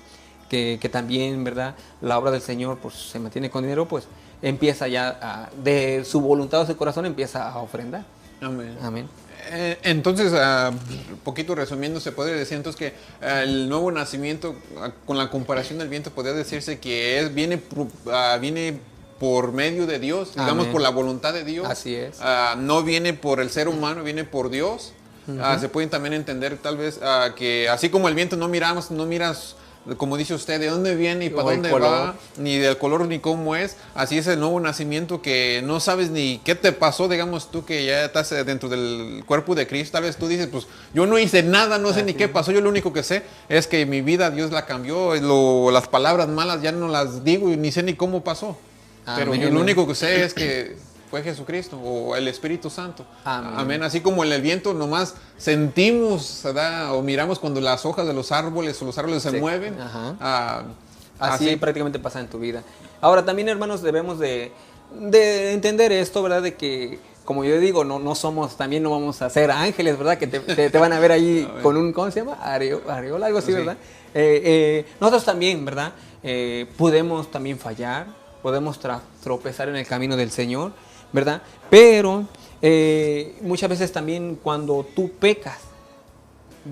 también, ¿verdad? La obra del Señor pues se mantiene con dinero, pues empieza ya de su voluntad o su corazón empieza a ofrendar. Amén. Amén. Entonces, poquito resumiendo, se podría decir entonces que el nuevo nacimiento, con la comparación del viento, podría decirse que viene por medio de Dios, digamos. Amén. Por la voluntad de Dios. Así es. No viene por el ser humano, viene por Dios. Se pueden también entender tal vez que así como el viento no miras, como dice usted, de dónde viene y para dónde va, ni del color ni cómo es. Así es el nuevo nacimiento, que no sabes ni qué te pasó, digamos tú que ya estás dentro del cuerpo de Cristo. Tal vez tú dices, pues yo no hice nada, no sé ni qué pasó. Yo lo único que sé es que mi vida Dios la cambió. Las palabras malas ya no las digo y ni sé ni cómo pasó. Amén. Pero yo lo único que sé es que fue Jesucristo o el Espíritu Santo. Amén. Amén. Así como en el viento nomás sentimos, ¿verdad? O miramos cuando las hojas de los árboles o los árboles se mueven. Así prácticamente pasa en tu vida. Ahora también, hermanos, debemos de entender esto, ¿verdad? De que, como yo digo, no somos, también no vamos a ser ángeles, ¿verdad? Que te van a ver ahí con un, ¿cómo se llama? Areola, algo así, sí. ¿Verdad? Nosotros también, ¿verdad? Podemos también fallar, podemos tropezar en el camino del Señor, ¿verdad? Pero muchas veces también cuando tú pecas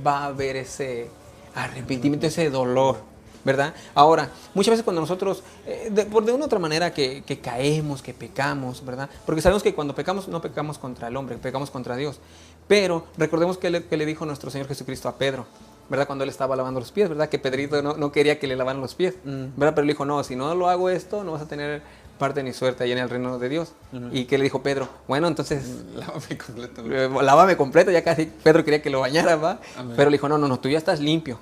va a haber ese arrepentimiento, ese dolor, ¿verdad? Ahora, muchas veces cuando nosotros, de una u otra manera que caemos, que pecamos, ¿verdad? Porque sabemos que cuando pecamos no pecamos contra el hombre, pecamos contra Dios. Pero recordemos que le dijo nuestro Señor Jesucristo a Pedro, ¿verdad? Cuando él estaba lavando los pies, ¿verdad? Que Pedrito no quería que le lavaran los pies, ¿verdad? Pero le dijo, no, si no lo hago esto, no vas a tener parte ni suerte ahí en el reino de Dios. ¿Y qué le dijo Pedro? Bueno, entonces... Lávame completo. Lávame completo, ya casi Pedro quería que lo bañara, ¿va? Amén. Pero le dijo, no, tú ya estás limpio.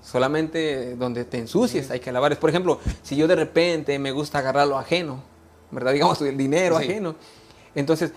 Solamente donde te ensucies hay que lavar. Por ejemplo, si yo de repente me gusta agarrar lo ajeno, ¿verdad? Digamos, el dinero ajeno. Entonces,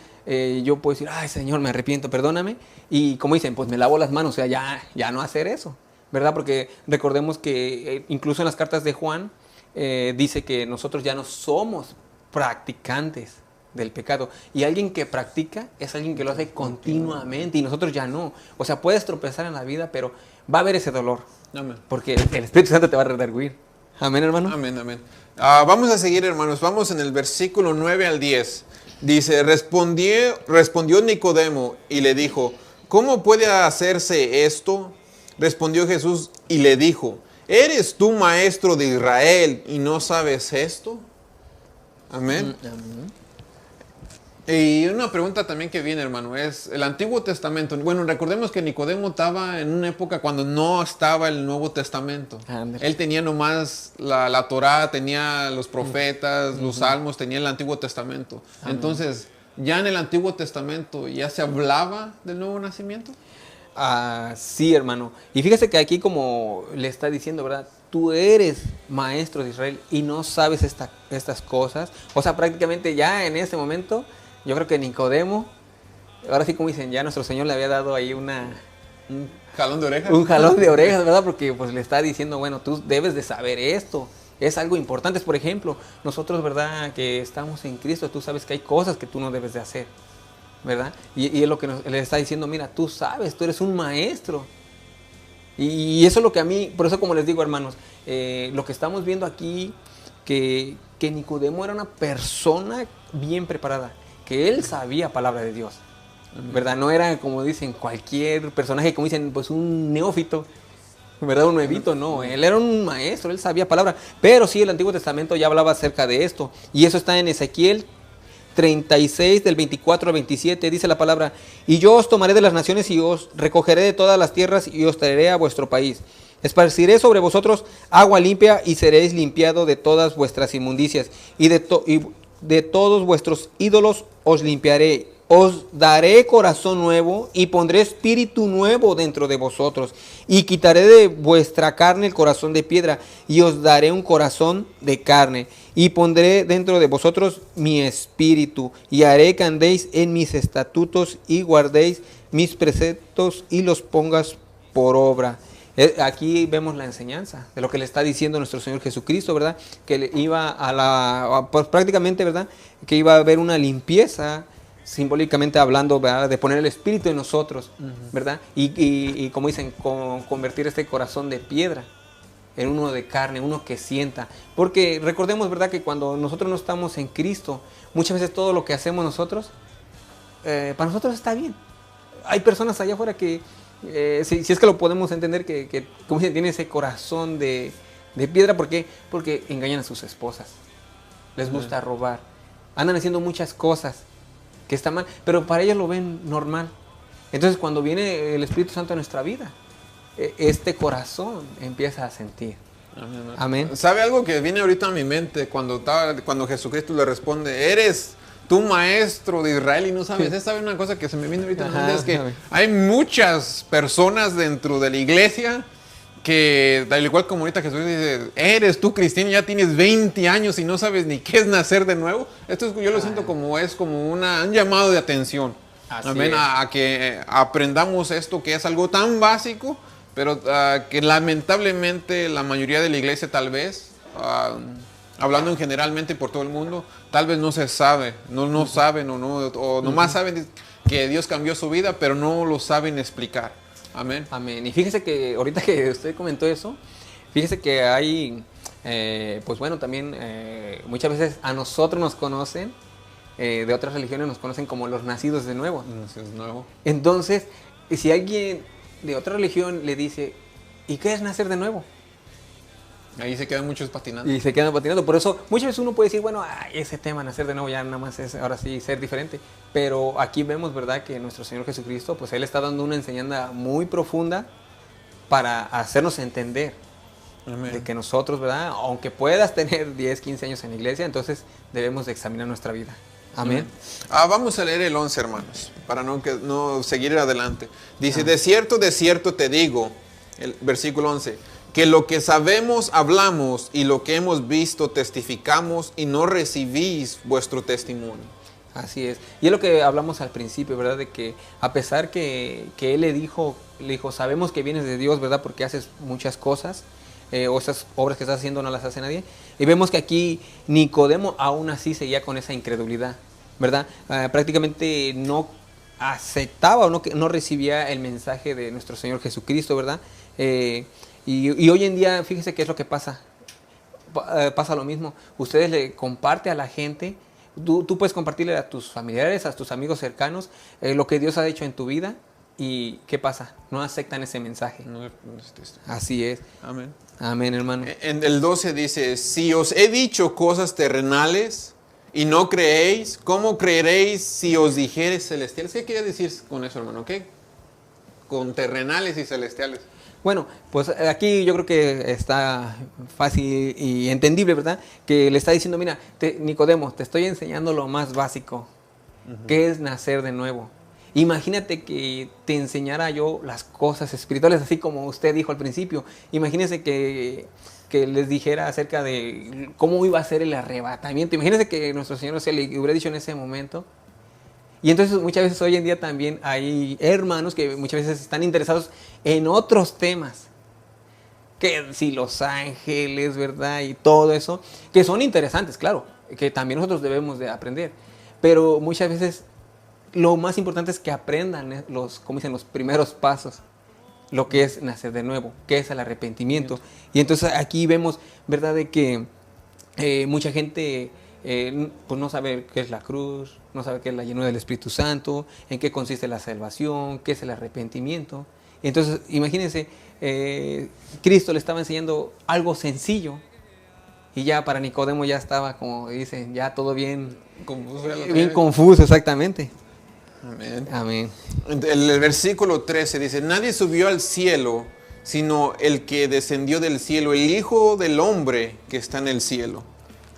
yo puedo decir, ay, Señor, me arrepiento, perdóname. Y como dicen, pues me lavo las manos, o sea, ya no hacer eso, ¿verdad? Porque recordemos que incluso en las cartas de Juan, dice que nosotros ya no somos practicantes del pecado. Y alguien que practica es alguien que lo hace continuamente y nosotros ya no. O sea, puedes tropezar en la vida, pero va a haber ese dolor. Amén. Porque el Espíritu Santo te va a redarguir. Amén, hermano. Amén, amén. Vamos a seguir, hermanos. Vamos en el versículo 9 al 10. Dice, respondió Nicodemo y le dijo, ¿cómo puede hacerse esto? Respondió Jesús y le dijo, ¿eres tú maestro de Israel y no sabes esto? Amén. Y una pregunta también que viene, hermano, es el Antiguo Testamento. Bueno, recordemos que Nicodemo estaba en una época cuando no estaba el Nuevo Testamento. Él tenía nomás la Torá, tenía los profetas, los salmos, tenía el Antiguo Testamento. Entonces, ¿ya en el Antiguo Testamento ya se hablaba del nuevo nacimiento? Sí, hermano. Y fíjese que aquí como le está diciendo, ¿verdad? Tú eres maestro de Israel y no sabes estas cosas. O sea, prácticamente ya en ese momento, yo creo que Nicodemo, ahora sí como dicen, ya nuestro Señor le había dado ahí un jalón de orejas. Un jalón de orejas, ¿verdad? Porque pues le está diciendo, bueno, tú debes de saber esto. Es algo importante. Por ejemplo, nosotros, ¿verdad? Que estamos en Cristo, tú sabes que hay cosas que tú no debes de hacer, ¿verdad? Y es lo que le está diciendo, mira, tú sabes, tú eres un maestro. Y eso es lo que a mí, por eso como les digo, hermanos, lo que estamos viendo aquí, que Nicodemo era una persona bien preparada, que él sabía palabra de Dios, ¿verdad? No era, como dicen, cualquier personaje, como dicen, pues un neófito, ¿verdad? Un nuevito, no. Él era un maestro, él sabía palabra. Pero sí, el Antiguo Testamento ya hablaba acerca de esto. Y eso está en Ezequiel 36, del 24 al 27, dice la palabra, y yo os tomaré de las naciones y os recogeré de todas las tierras y os traeré a vuestro país. Esparciré sobre vosotros agua limpia y seréis limpiado de todas vuestras inmundicias y de todos vuestros ídolos os limpiaré. Os daré corazón nuevo y pondré espíritu nuevo dentro de vosotros y quitaré de vuestra carne el corazón de piedra y os daré un corazón de carne y pondré dentro de vosotros mi espíritu y haré que andéis en mis estatutos y guardéis mis preceptos y los pongas por obra. Aquí vemos la enseñanza de lo que le está diciendo nuestro Señor Jesucristo, ¿verdad? Que le iba pues prácticamente, ¿verdad? Que iba a haber una limpieza, simbólicamente hablando, ¿verdad? De poner el espíritu en nosotros, ¿verdad? Y como dicen, convertir este corazón de piedra en uno de carne, uno que sienta. Porque recordemos, ¿verdad? Que cuando nosotros no estamos en Cristo, muchas veces todo lo que hacemos nosotros, para nosotros está bien. Hay personas allá afuera que, si es que lo podemos entender, que como dicen, tienen ese corazón de piedra. ¿Por qué? Porque engañan a sus esposas. Les gusta robar. Andan haciendo muchas cosas que está mal, pero para ellos lo ven normal. Entonces cuando viene el Espíritu Santo a nuestra vida, este corazón empieza a sentir. Amén. ¿Sabe algo que viene ahorita a mi mente cuando Jesucristo le responde, eres tú maestro de Israel y no sabes? Sí. ¿Sabe una cosa que se me viene ahorita a mi mente? Es que hay muchas personas dentro de la iglesia que, al igual como ahorita Jesús dice, eres tú cristiano, ya tienes 20 años y no sabes ni qué es nacer de nuevo. Esto yo lo siento como un llamado de atención. Amén, a que aprendamos esto, que es algo tan básico, pero que lamentablemente la mayoría de la iglesia tal vez, hablando generalmente por todo el mundo, tal vez no se sabe, no saben o nomás saben que Dios cambió su vida, pero no lo saben explicar. Amén. Amén. Y fíjese que ahorita que usted comentó eso, fíjese que hay, pues bueno, también muchas veces a nosotros nos conocen, de otras religiones nos conocen como los nacidos de nuevo. Nacidos de nuevo. Entonces, si alguien de otra religión le dice, ¿y qué es nacer de nuevo? Ahí se quedan muchos patinando. Y se quedan patinando. Por eso, muchas veces uno puede decir, bueno, ese tema, nacer de nuevo, ya nada más es ahora sí ser diferente. Pero aquí vemos, ¿verdad?, que nuestro Señor Jesucristo, pues Él está dando una enseñanza muy profunda para hacernos entender Amén. de que nosotros, ¿verdad? Aunque puedas tener 10, 15 años en la iglesia, entonces debemos de examinar nuestra vida. Amén. Vamos a leer el 11, hermanos, para no seguir adelante. Dice, de cierto te digo, el versículo 11, que lo que sabemos hablamos y lo que hemos visto testificamos y no recibís vuestro testimonio. Así es. Y es lo que hablamos al principio, ¿verdad? De que a pesar que él le dijo, sabemos que vienes de Dios, ¿verdad? Porque haces muchas cosas, o esas obras que estás haciendo no las hace nadie. Y vemos que aquí Nicodemo aún así seguía con esa incredulidad, ¿verdad? Prácticamente no aceptaba o no recibía el mensaje de nuestro Señor Jesucristo, ¿verdad? Y hoy en día, fíjese qué es lo que pasa. Pasa lo mismo. Ustedes le comparten a la gente. Tú puedes compartirle a tus familiares, a tus amigos cercanos, lo que Dios ha hecho en tu vida. ¿Y qué pasa? No aceptan ese mensaje. Así es. Amén. Amén, hermano. En el 12 dice, si os he dicho cosas terrenales y no creéis, ¿cómo creeréis si os dijere celestiales? ¿Qué quiere decir con eso, hermano? ¿Qué? Con terrenales y celestiales. Bueno, pues aquí yo creo que está fácil y entendible, ¿verdad? Que le está diciendo, mira, Nicodemo, te estoy enseñando lo más básico, que es nacer de nuevo. Imagínate que te enseñara yo las cosas espirituales, así como usted dijo al principio. Imagínese que les dijera acerca de cómo iba a ser el arrebatamiento. Imagínese que nuestro Señor se le hubiera dicho en ese momento. Y entonces muchas veces hoy en día también hay hermanos que muchas veces están interesados en otros temas. Que si los ángeles, ¿verdad? Y todo eso, que son interesantes, claro, que también nosotros debemos de aprender. Pero muchas veces lo más importante es que aprendan como dicen, los primeros pasos. Lo que es nacer de nuevo, que es el arrepentimiento. Y entonces aquí vemos, ¿verdad? De que mucha gente pues no sabe qué es la cruz, no sabe qué es la llenura del Espíritu Santo, en qué consiste la salvación, qué es el arrepentimiento. Y entonces, imagínense, Cristo le estaba enseñando algo sencillo y ya para Nicodemo ya estaba, como dicen, ya todo bien confuso, exactamente. Amén. Amén. El versículo 13 dice, nadie subió al cielo, sino el que descendió del cielo, el Hijo del Hombre que está en el cielo.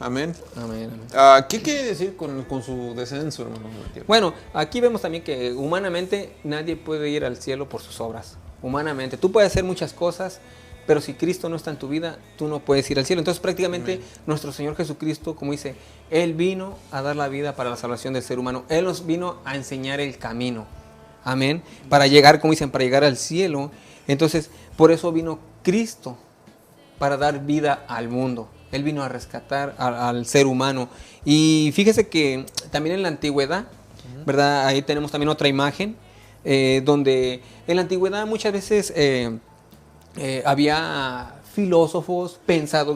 Amén. Amén, amén. ¿Qué quiere decir con su descenso, hermano? Bueno, aquí vemos también que humanamente nadie puede ir al cielo por sus obras. Humanamente. Tú puedes hacer muchas cosas, pero si Cristo no está en tu vida, tú no puedes ir al cielo. Entonces prácticamente nuestro Señor Jesucristo, como dice, Él vino a dar la vida para la salvación del ser humano. Él nos vino a enseñar el camino. Amén. Para llegar, como dicen, para llegar al cielo. Entonces, por eso vino Cristo, para dar vida al mundo. Él vino a rescatar al ser humano. Y fíjese que también en la antigüedad, ¿verdad? Ahí tenemos también otra imagen, donde en la antigüedad muchas veces había filósofos,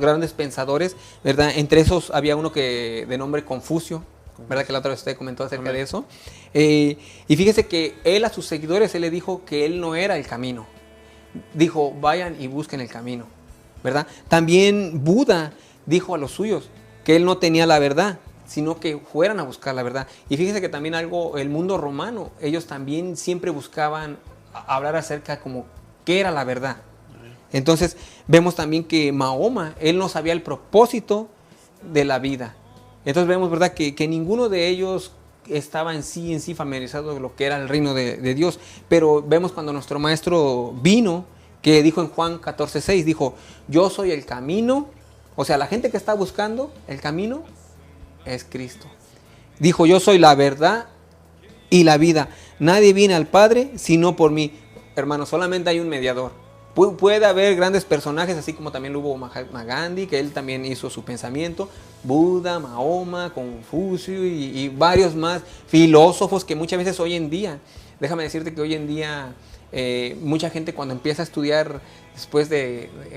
grandes pensadores, ¿verdad? Entre esos había uno de nombre Confucio, ¿verdad? Que la otra vez usted comentó acerca de eso. Y fíjese que él a sus seguidores, él le dijo que él no era el camino. Dijo, vayan y busquen el camino, ¿verdad? También Buda dijo a los suyos que él no tenía la verdad, sino que fueran a buscar la verdad. Y fíjense que también el mundo romano, ellos también siempre buscaban hablar acerca como qué era la verdad. Entonces vemos también que Mahoma, él no sabía el propósito de la vida. Entonces vemos, ¿verdad? Que ninguno de ellos estaba en sí familiarizado con lo que era el reino de Dios. Pero vemos cuando nuestro maestro vino, que dijo en Juan 14:6, dijo, yo soy el camino. O sea, la gente que está buscando el camino es Cristo. Dijo, yo soy la verdad y la vida. Nadie viene al Padre sino por mí. Hermano, solamente hay un mediador. Puede haber grandes personajes, así como también lo hubo Mahatma Gandhi, que él también hizo su pensamiento. Buda, Mahoma, Confucio y varios más filósofos que muchas veces hoy en día, déjame decirte que hoy en día mucha gente cuando empieza a estudiar después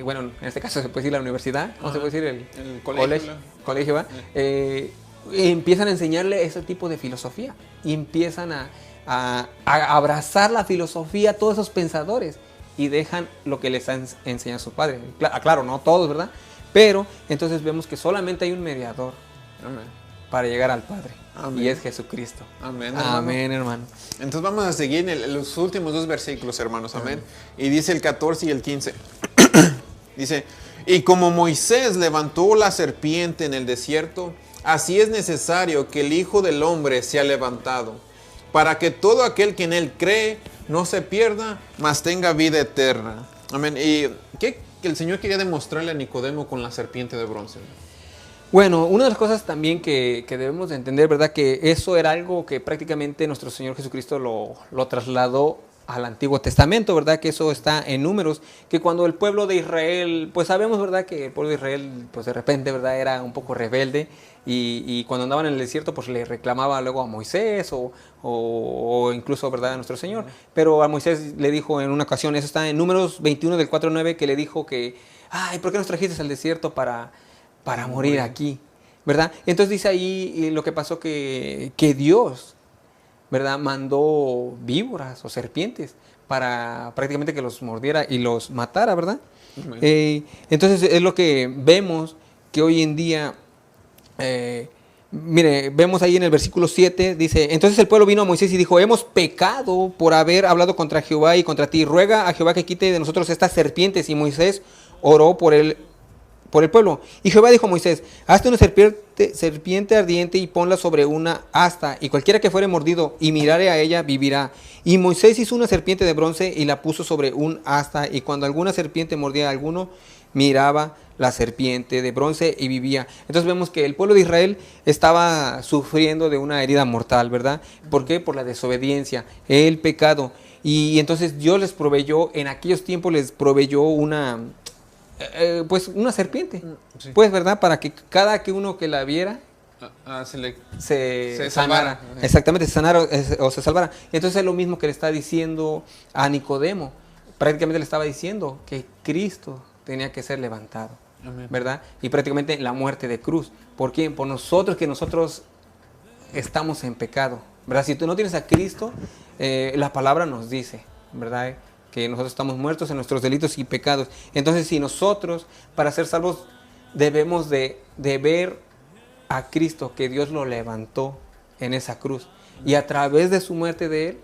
bueno, en este caso se puede decir la universidad, ¿cómo se puede decir? El colegio, ¿va? Empiezan a enseñarle ese tipo de filosofía y empiezan a abrazar la filosofía a todos esos pensadores y dejan lo que les ha enseñado su padre. Claro, no todos, ¿verdad? Pero entonces vemos que solamente hay un mediador. para llegar al Padre. Amén. Y es Jesucristo. Amén, hermano. Amén, hermano. Entonces vamos a seguir en los últimos 2 versículos, hermanos. Amén. Y dice el 14 y el 15. Dice, y como Moisés levantó la serpiente en el desierto, así es necesario que el Hijo del Hombre sea levantado, para que todo aquel que en él cree no se pierda, mas tenga vida eterna. Amén. ¿Y qué el Señor quería demostrarle a Nicodemo con la serpiente de bronce? Bueno, una de las cosas también que debemos de entender, ¿verdad? Que eso era algo que prácticamente nuestro Señor Jesucristo lo trasladó al Antiguo Testamento, ¿verdad? Que eso está en Números, que cuando el pueblo de Israel, pues sabemos, ¿verdad? Que el pueblo de Israel, pues de repente, ¿verdad? Era un poco rebelde y cuando andaban en el desierto, pues le reclamaba luego a Moisés o incluso, ¿verdad? A nuestro Señor. Pero a Moisés le dijo en una ocasión, eso está en Números 21 del 4 al 9, que le dijo que, ay, ¿por qué nos trajiste al desierto para morir aquí? ¿Verdad? Entonces dice ahí lo que pasó que Dios, ¿verdad? Mandó víboras o serpientes para prácticamente que los mordiera y los matara, ¿verdad? Entonces es lo que vemos que hoy en día, mire, vemos ahí en el versículo 7, dice, entonces el pueblo vino a Moisés y dijo, hemos pecado por haber hablado contra Jehová y contra ti, ruega a Jehová que quite de nosotros estas serpientes. Y Moisés oró por el pueblo. Y Jehová dijo a Moisés, hazte una serpiente ardiente y ponla sobre una asta, y cualquiera que fuere mordido y mirare a ella, vivirá. Y Moisés hizo una serpiente de bronce y la puso sobre un asta, y cuando alguna serpiente mordía a alguno, miraba la serpiente de bronce y vivía. Entonces vemos que el pueblo de Israel estaba sufriendo de una herida mortal, ¿verdad? ¿Por qué? Por la desobediencia, el pecado. Y entonces Dios les proveyó, en aquellos tiempos les proveyó pues una serpiente, Sí. pues, ¿verdad? Para que cada que uno que la viera se sanara. Exactamente, se sanara o se salvara. Entonces es lo mismo que le está diciendo a Nicodemo. Prácticamente le estaba diciendo que Cristo tenía que ser levantado, Amén. ¿verdad? Y prácticamente la muerte de cruz. ¿Por quién? Por nosotros, que nosotros estamos en pecado, ¿verdad? Si tú no tienes a Cristo, la palabra nos dice, ¿verdad? Que nosotros estamos muertos en nuestros delitos y pecados. Entonces, si nosotros, para ser salvos, debemos de ver a Cristo, que Dios lo levantó en esa cruz, y a través de su muerte de Él,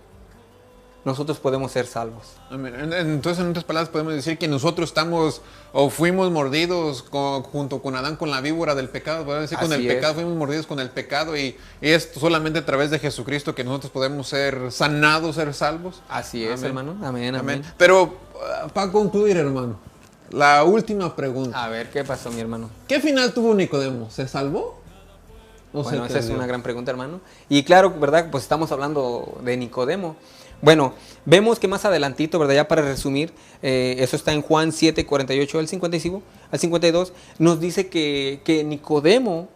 nosotros podemos ser salvos. Amén. Entonces, en otras palabras, podemos decir que nosotros estamos o fuimos mordidos junto con Adán con la víbora del pecado. Podemos decir con el pecado, fuimos mordidos con el pecado, y es solamente a través de Jesucristo que nosotros podemos ser sanados, ser salvos. Así es, Amén. hermano. Amén, amén. Pero, para concluir, hermano, la última pregunta. A ver, ¿qué pasó, mi hermano? ¿Qué final tuvo Nicodemo? ¿Se salvó? ¿O Bueno, se esa es perdió? una gran pregunta, hermano. Y claro, ¿verdad? Pues estamos hablando de Nicodemo. Bueno, vemos que más adelantito, ¿verdad? Ya para resumir, eso está en Juan 7, 48 al 52, nos dice que Nicodemo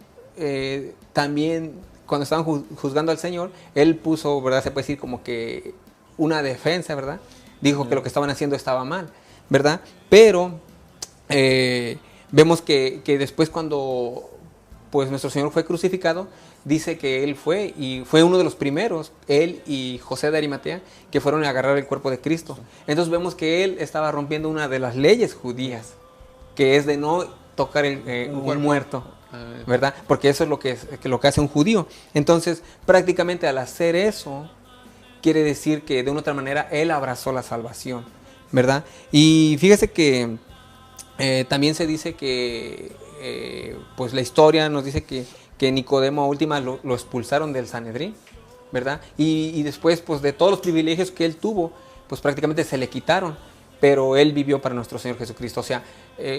también, cuando estaban juzgando al Señor, él puso, ¿verdad? Se puede decir como que una defensa, ¿verdad? Dijo que lo que estaban haciendo estaba mal, ¿verdad? Pero vemos que después cuando pues nuestro Señor fue crucificado, dice que él fue uno de los primeros, él y José de Arimatea, que fueron a agarrar el cuerpo de Cristo. Entonces vemos que él estaba rompiendo una de las leyes judías, que es de no tocar un muerto, ¿verdad? Porque eso es lo que hace un judío. Entonces, prácticamente al hacer eso, quiere decir que de una otra manera él abrazó la salvación, ¿verdad? Y fíjese que también se dice que pues la historia nos dice que Nicodemo a última lo expulsaron del Sanedrín, ¿verdad? Y después, pues de todos los privilegios que él tuvo, pues prácticamente se le quitaron, pero él vivió para nuestro Señor Jesucristo. O sea,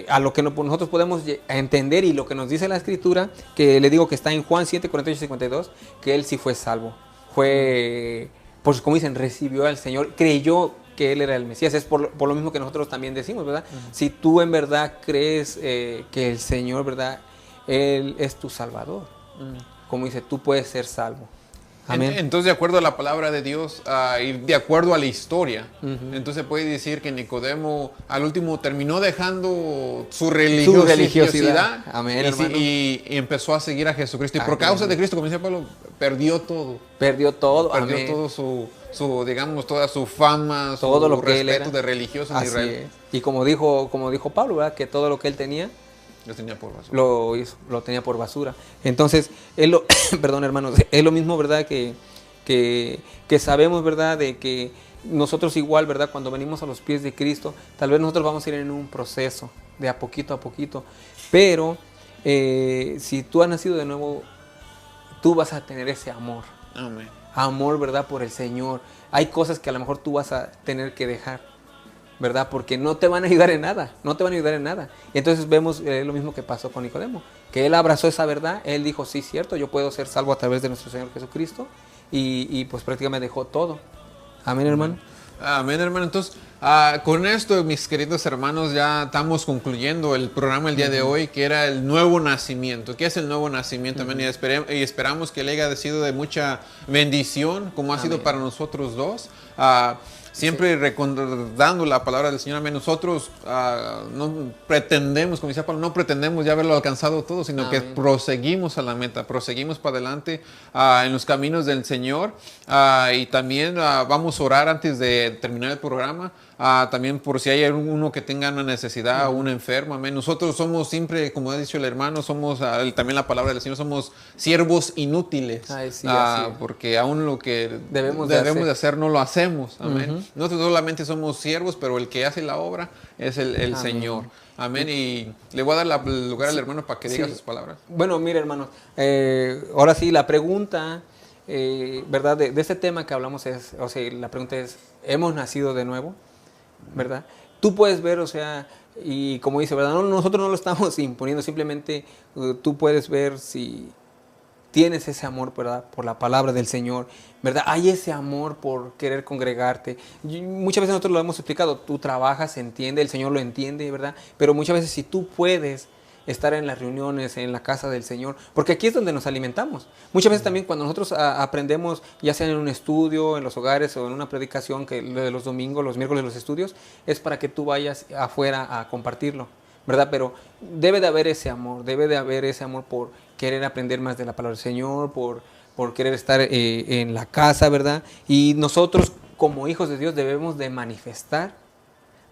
a lo que nosotros podemos entender y lo que nos dice la Escritura, que le digo que está en Juan 7, 48 y 52, que él sí fue salvo. Pues como dicen, recibió al Señor, creyó que Él era el Mesías. Es por lo mismo que nosotros también decimos, ¿verdad? Si tú en verdad crees que el Señor, ¿verdad? Él es tu Salvador. Como dice, tú puedes ser salvo. Amén. Entonces, de acuerdo a la palabra de Dios y de acuerdo a la historia, entonces puede decir que Nicodemo al último terminó dejando su religiosidad. Amén, y empezó a seguir a Jesucristo. Y por causa de Cristo, como decía Pablo, perdió todo. Perdió todo. Perdió amén. todo su, digamos, toda su fama, todo su lo que él respeto era de religioso en Así Israel. es. Y como dijo Pablo, ¿verdad? Que todo lo que él tenía Lo tenía por basura. lo tenía por basura. Entonces, perdón, hermanos, es lo mismo, ¿verdad? Que sabemos, ¿verdad? De que nosotros igual, ¿verdad? Cuando venimos a los pies de Cristo, tal vez nosotros vamos a ir en un proceso de a poquito, pero si tú has nacido de nuevo, tú vas a tener ese amor. Amén. Amor, ¿verdad? Por el Señor. Hay cosas que a lo mejor tú vas a tener que dejar, ¿verdad? Porque no te van a ayudar en nada, no te van a ayudar en nada. Y entonces vemos lo mismo que pasó con Nicodemo, que él abrazó esa verdad, él dijo, sí, cierto, yo puedo ser salvo a través de nuestro Señor Jesucristo, y pues prácticamente dejó todo. Amén, hermano. Amén, hermano. Entonces, con esto, mis queridos hermanos, ya estamos concluyendo el programa el día de hoy, que era el nuevo nacimiento. ¿Qué es el nuevo nacimiento? Amén. Y esperamos que le haya sido de mucha bendición, como ha sido para nosotros dos. Siempre recordando la palabra del Señor, amén. Nosotros no pretendemos, como decía Pablo, no pretendemos ya haberlo alcanzado todo, sino que proseguimos a la meta, proseguimos para adelante en los caminos del Señor. Y también vamos a orar antes de terminar el programa. También por si hay alguno que tenga una necesidad o un enfermo, amén. Nosotros somos siempre, como ha dicho el hermano, somos, también la palabra del Señor, somos siervos inútiles. Ay, sí, porque aún lo que debemos de hacer no lo hacemos, amén. Nosotros solamente somos siervos, pero el que hace la obra es el Señor. Amén. Y le voy a dar el lugar al hermano para que diga sus palabras. Bueno, mire, hermanos, ahora sí, la pregunta, ¿verdad? De este tema que hablamos es, o sea, la pregunta es, ¿hemos nacido de nuevo? ¿Verdad? Tú puedes ver, o sea, y como dice, ¿verdad? No, nosotros no lo estamos imponiendo, simplemente tú puedes ver si tienes ese amor, ¿verdad? Por la palabra del Señor, ¿verdad? Hay ese amor por querer congregarte. Muchas veces nosotros lo hemos explicado, tú trabajas, se entiende, el Señor lo entiende, ¿verdad? Pero muchas veces si tú puedes estar en las reuniones, en la casa del Señor, porque aquí es donde nos alimentamos. Muchas veces también cuando nosotros aprendemos, ya sea en un estudio, en los hogares o en una predicación, que de los domingos, los miércoles, los estudios, es para que tú vayas afuera a compartirlo, ¿verdad? Pero debe de haber ese amor por querer aprender más de la palabra del Señor, por querer estar en la casa, ¿verdad? Y nosotros como hijos de Dios debemos de manifestar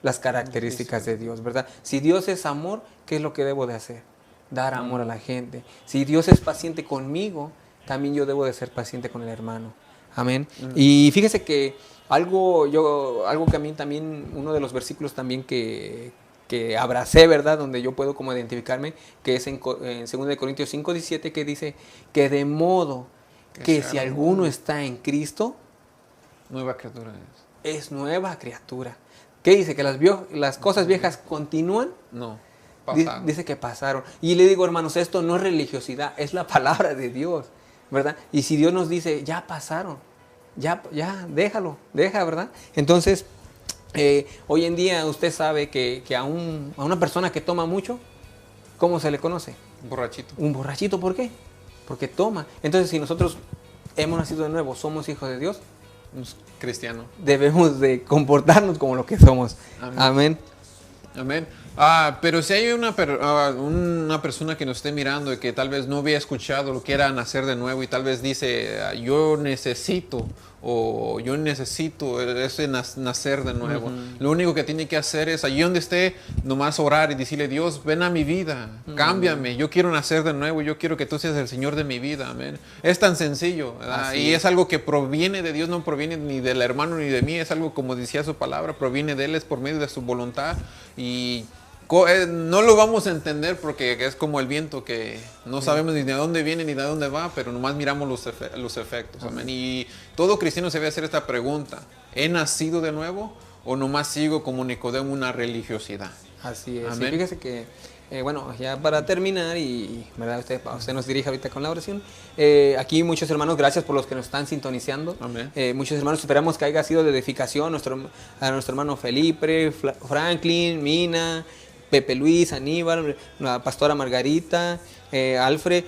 las características de Dios, ¿verdad? Si Dios es amor, ¿qué es lo que debo de hacer? Dar amor a la gente. Si Dios es paciente conmigo, también yo debo de ser paciente con el hermano. Amén. Y fíjese que algo que a mí también, uno de los versículos también que abracé, ¿verdad? Donde yo puedo como identificarme, que es en 2 Corintios 5:17, que dice que de modo que si alguno está en Cristo, nueva criatura es nueva criatura. ¿Qué dice? ¿Que las cosas viejas continúan? No, pasaron. Dice que pasaron. Y le digo, hermanos, esto no es religiosidad, es la palabra de Dios, ¿verdad? Y si Dios nos dice, ya pasaron, ya, deja, ¿verdad? Entonces, hoy en día usted sabe que a una persona que toma mucho, ¿cómo se le conoce? Un borrachito. Un borrachito, ¿por qué? Porque toma. Entonces, si nosotros hemos nacido de nuevo, somos hijos de Dios, Cristiano. debemos de comportarnos como lo que somos. Amén. Amén. Pero si hay una persona que nos esté mirando y que tal vez no había escuchado lo que era nacer de nuevo y tal vez dice, yo necesito ese nacer de nuevo. Lo único que tiene que hacer es, allí donde esté, nomás orar y decirle, Dios, ven a mi vida, cámbiame, yo quiero nacer de nuevo, yo quiero que tú seas el Señor de mi vida. Amén. Es tan sencillo, y es algo que proviene de Dios, no proviene ni del hermano ni de mí, es algo, como decía su palabra, proviene de Él, es por medio de su voluntad. Y no lo vamos a entender porque es como el viento que no sabemos ni de dónde viene ni de dónde va, pero nomás miramos los efectos. Amén. Y todo cristiano se debe hacer esta pregunta: ¿he nacido de nuevo o nomás sigo como Nicodemo una religiosidad? Así es. Amén. Y fíjese que, bueno, ya para terminar, y ¿verdad? Usted nos dirige ahorita con la oración. Aquí muchos hermanos, gracias por los que nos están sintonizando. Amén. Muchos hermanos, esperamos que haya sido de edificación a nuestro hermano Felipe, Franklin, Mina, Pepe Luis, Aníbal, la pastora Margarita, Alfred.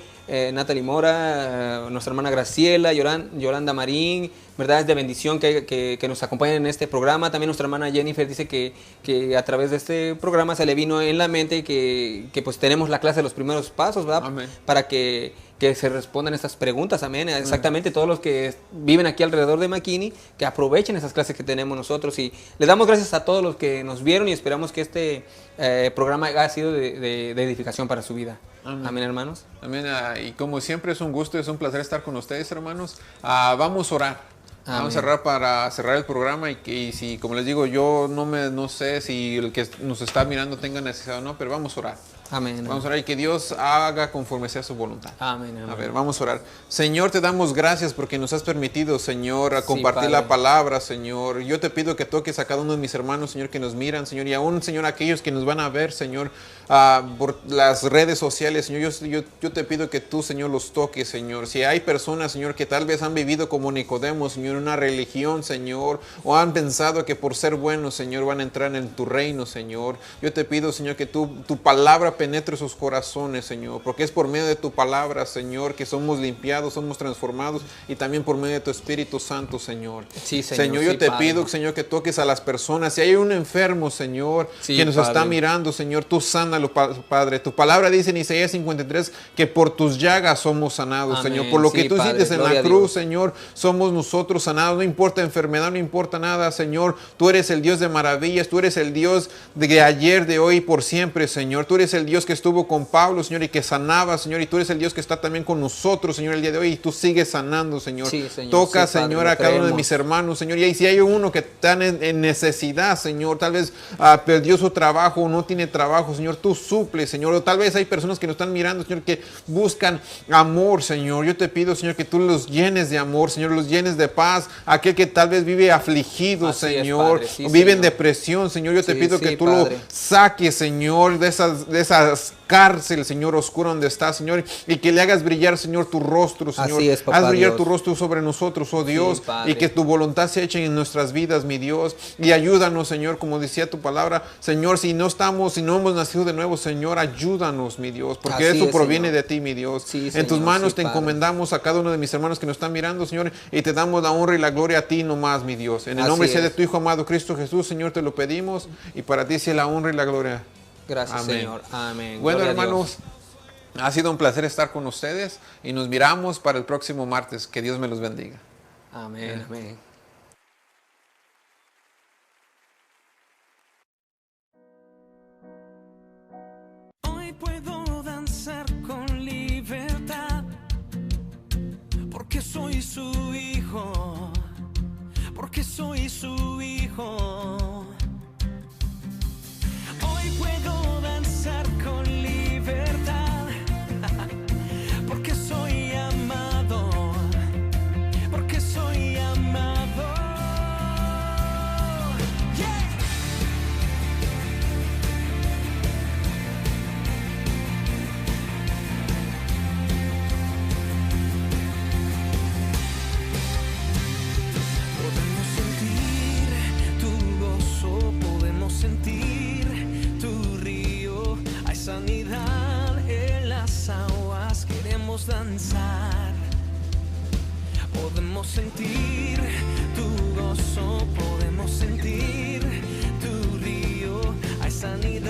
Natalie Mora, nuestra hermana Graciela, Yolanda Marín, ¿verdad? Es de bendición que nos acompañen en este programa. También nuestra hermana Jennifer dice que a través de este programa se le vino en la mente que pues tenemos la clase de los primeros pasos, ¿verdad? Amén. Para que se respondan estas preguntas, amén. Exactamente, todos los que viven aquí alrededor de McKinney, que aprovechen esas clases que tenemos nosotros. Y les damos gracias a todos los que nos vieron y esperamos que este programa haya sido de edificación para su vida. Amén. Amén, hermanos. Amén. Y como siempre es un gusto, es un placer estar con ustedes, hermanos. Vamos a orar. Amén. Vamos a cerrar para cerrar el programa y si, como les digo, yo no sé si el que nos está mirando tenga necesidad o no, pero vamos a orar. Amén. Vamos a orar y que Dios haga conforme sea su voluntad. Amén, amén. A ver, vamos a orar. Señor, te damos gracias porque nos has permitido, Señor, a Sí, compartir Padre. la palabra, Señor. Yo te pido que toques a cada uno de mis hermanos, Señor, que nos miran, Señor, y aún, Señor, aquellos que nos van a ver, Señor, por las redes sociales, Señor. Yo te pido que tú, Señor, los toques, Señor. Si hay personas, Señor, que tal vez han vivido como Nicodemo, Señor, una religión, Señor, o han pensado que por ser buenos, Señor, van a entrar en tu reino, Señor. Yo te pido, Señor, que tu palabra penetre sus corazones, Señor, porque es por medio de tu palabra, Señor, que somos limpiados, somos transformados, y también por medio de tu Espíritu Santo, Señor. Sí, Señor, yo sí, te Padre. pido, Señor, que toques a las personas. Si hay un enfermo, Señor, Sí, que nos Padre. está mirando, Señor, tú sánalo, Padre. Tu palabra dice en Isaías 53 que por tus llagas somos sanados, Amén. Señor. Por lo que Sí, tú Padre, hiciste en gloria la a cruz, Dios. Señor, somos nosotros sanados. No importa enfermedad, no importa nada, Señor. Tú eres el Dios de maravillas, tú eres el Dios de ayer, de hoy y por siempre, Señor. Tú eres el Dios que estuvo con Pablo, Señor, y que sanaba, Señor. Y tú eres el Dios que está también con nosotros, Señor, el día de hoy. Y tú sigues sanando, Señor. Sí, Señor. Toca, Sí, Padre, Señor, lo a cada uno de creemos. mis hermanos, Señor. Y si hay uno que está en necesidad, Señor, tal vez perdió su trabajo o no tiene trabajo, Señor, tú suples, Señor. O tal vez hay personas que nos están mirando, Señor, que buscan amor, Señor. Yo te pido, Señor, que tú los llenes de amor, Señor, los llenes de paz. Aquel que tal vez vive afligido, Así es, Señor, Padre. Sí, o vive en Señor. depresión, Señor. Yo te Sí, pido sí, que tú Padre. lo saques, Señor, de esas cárceles, Señor, oscura donde está, Señor, y que le hagas brillar, Señor, tu rostro, Señor. Así es, papá Haz brillar Dios. tu rostro sobre nosotros, oh Dios, Padre. y que tu voluntad se eche en nuestras vidas, mi Dios, y ayúdanos, Señor, como decía tu palabra, Señor, si no hemos nacido de nuevo, Señor, ayúdanos, mi Dios, porque Así eso es, proviene Señor. de ti, mi Dios. Sí, En tus Señor, manos sí, te Padre. encomendamos a cada uno de mis hermanos que nos están mirando, Señor, y te damos la honra y la gloria a ti nomás, mi Dios. En el Así nombre sea de es. tu Hijo amado Cristo Jesús, Señor, te lo pedimos, y para ti sea la honra y la gloria. Gracias, Amén. Señor. Amén. Bueno, Gloria a Dios. hermanos, ha sido un placer estar con ustedes y nos miramos para el próximo martes. Que Dios me los bendiga. Amén, amén. Hoy puedo danzar con libertad, porque soy su hijo, porque soy su hijo. Hoy puedo danzar con libertad, porque soy amado, porque soy amado. Yeah. Podemos sentir tu gozo, podemos sentir tu río. Hay sanidad en las aguas, queremos danzar. Podemos sentir tu gozo, podemos sentir tu río. Hay sanidad.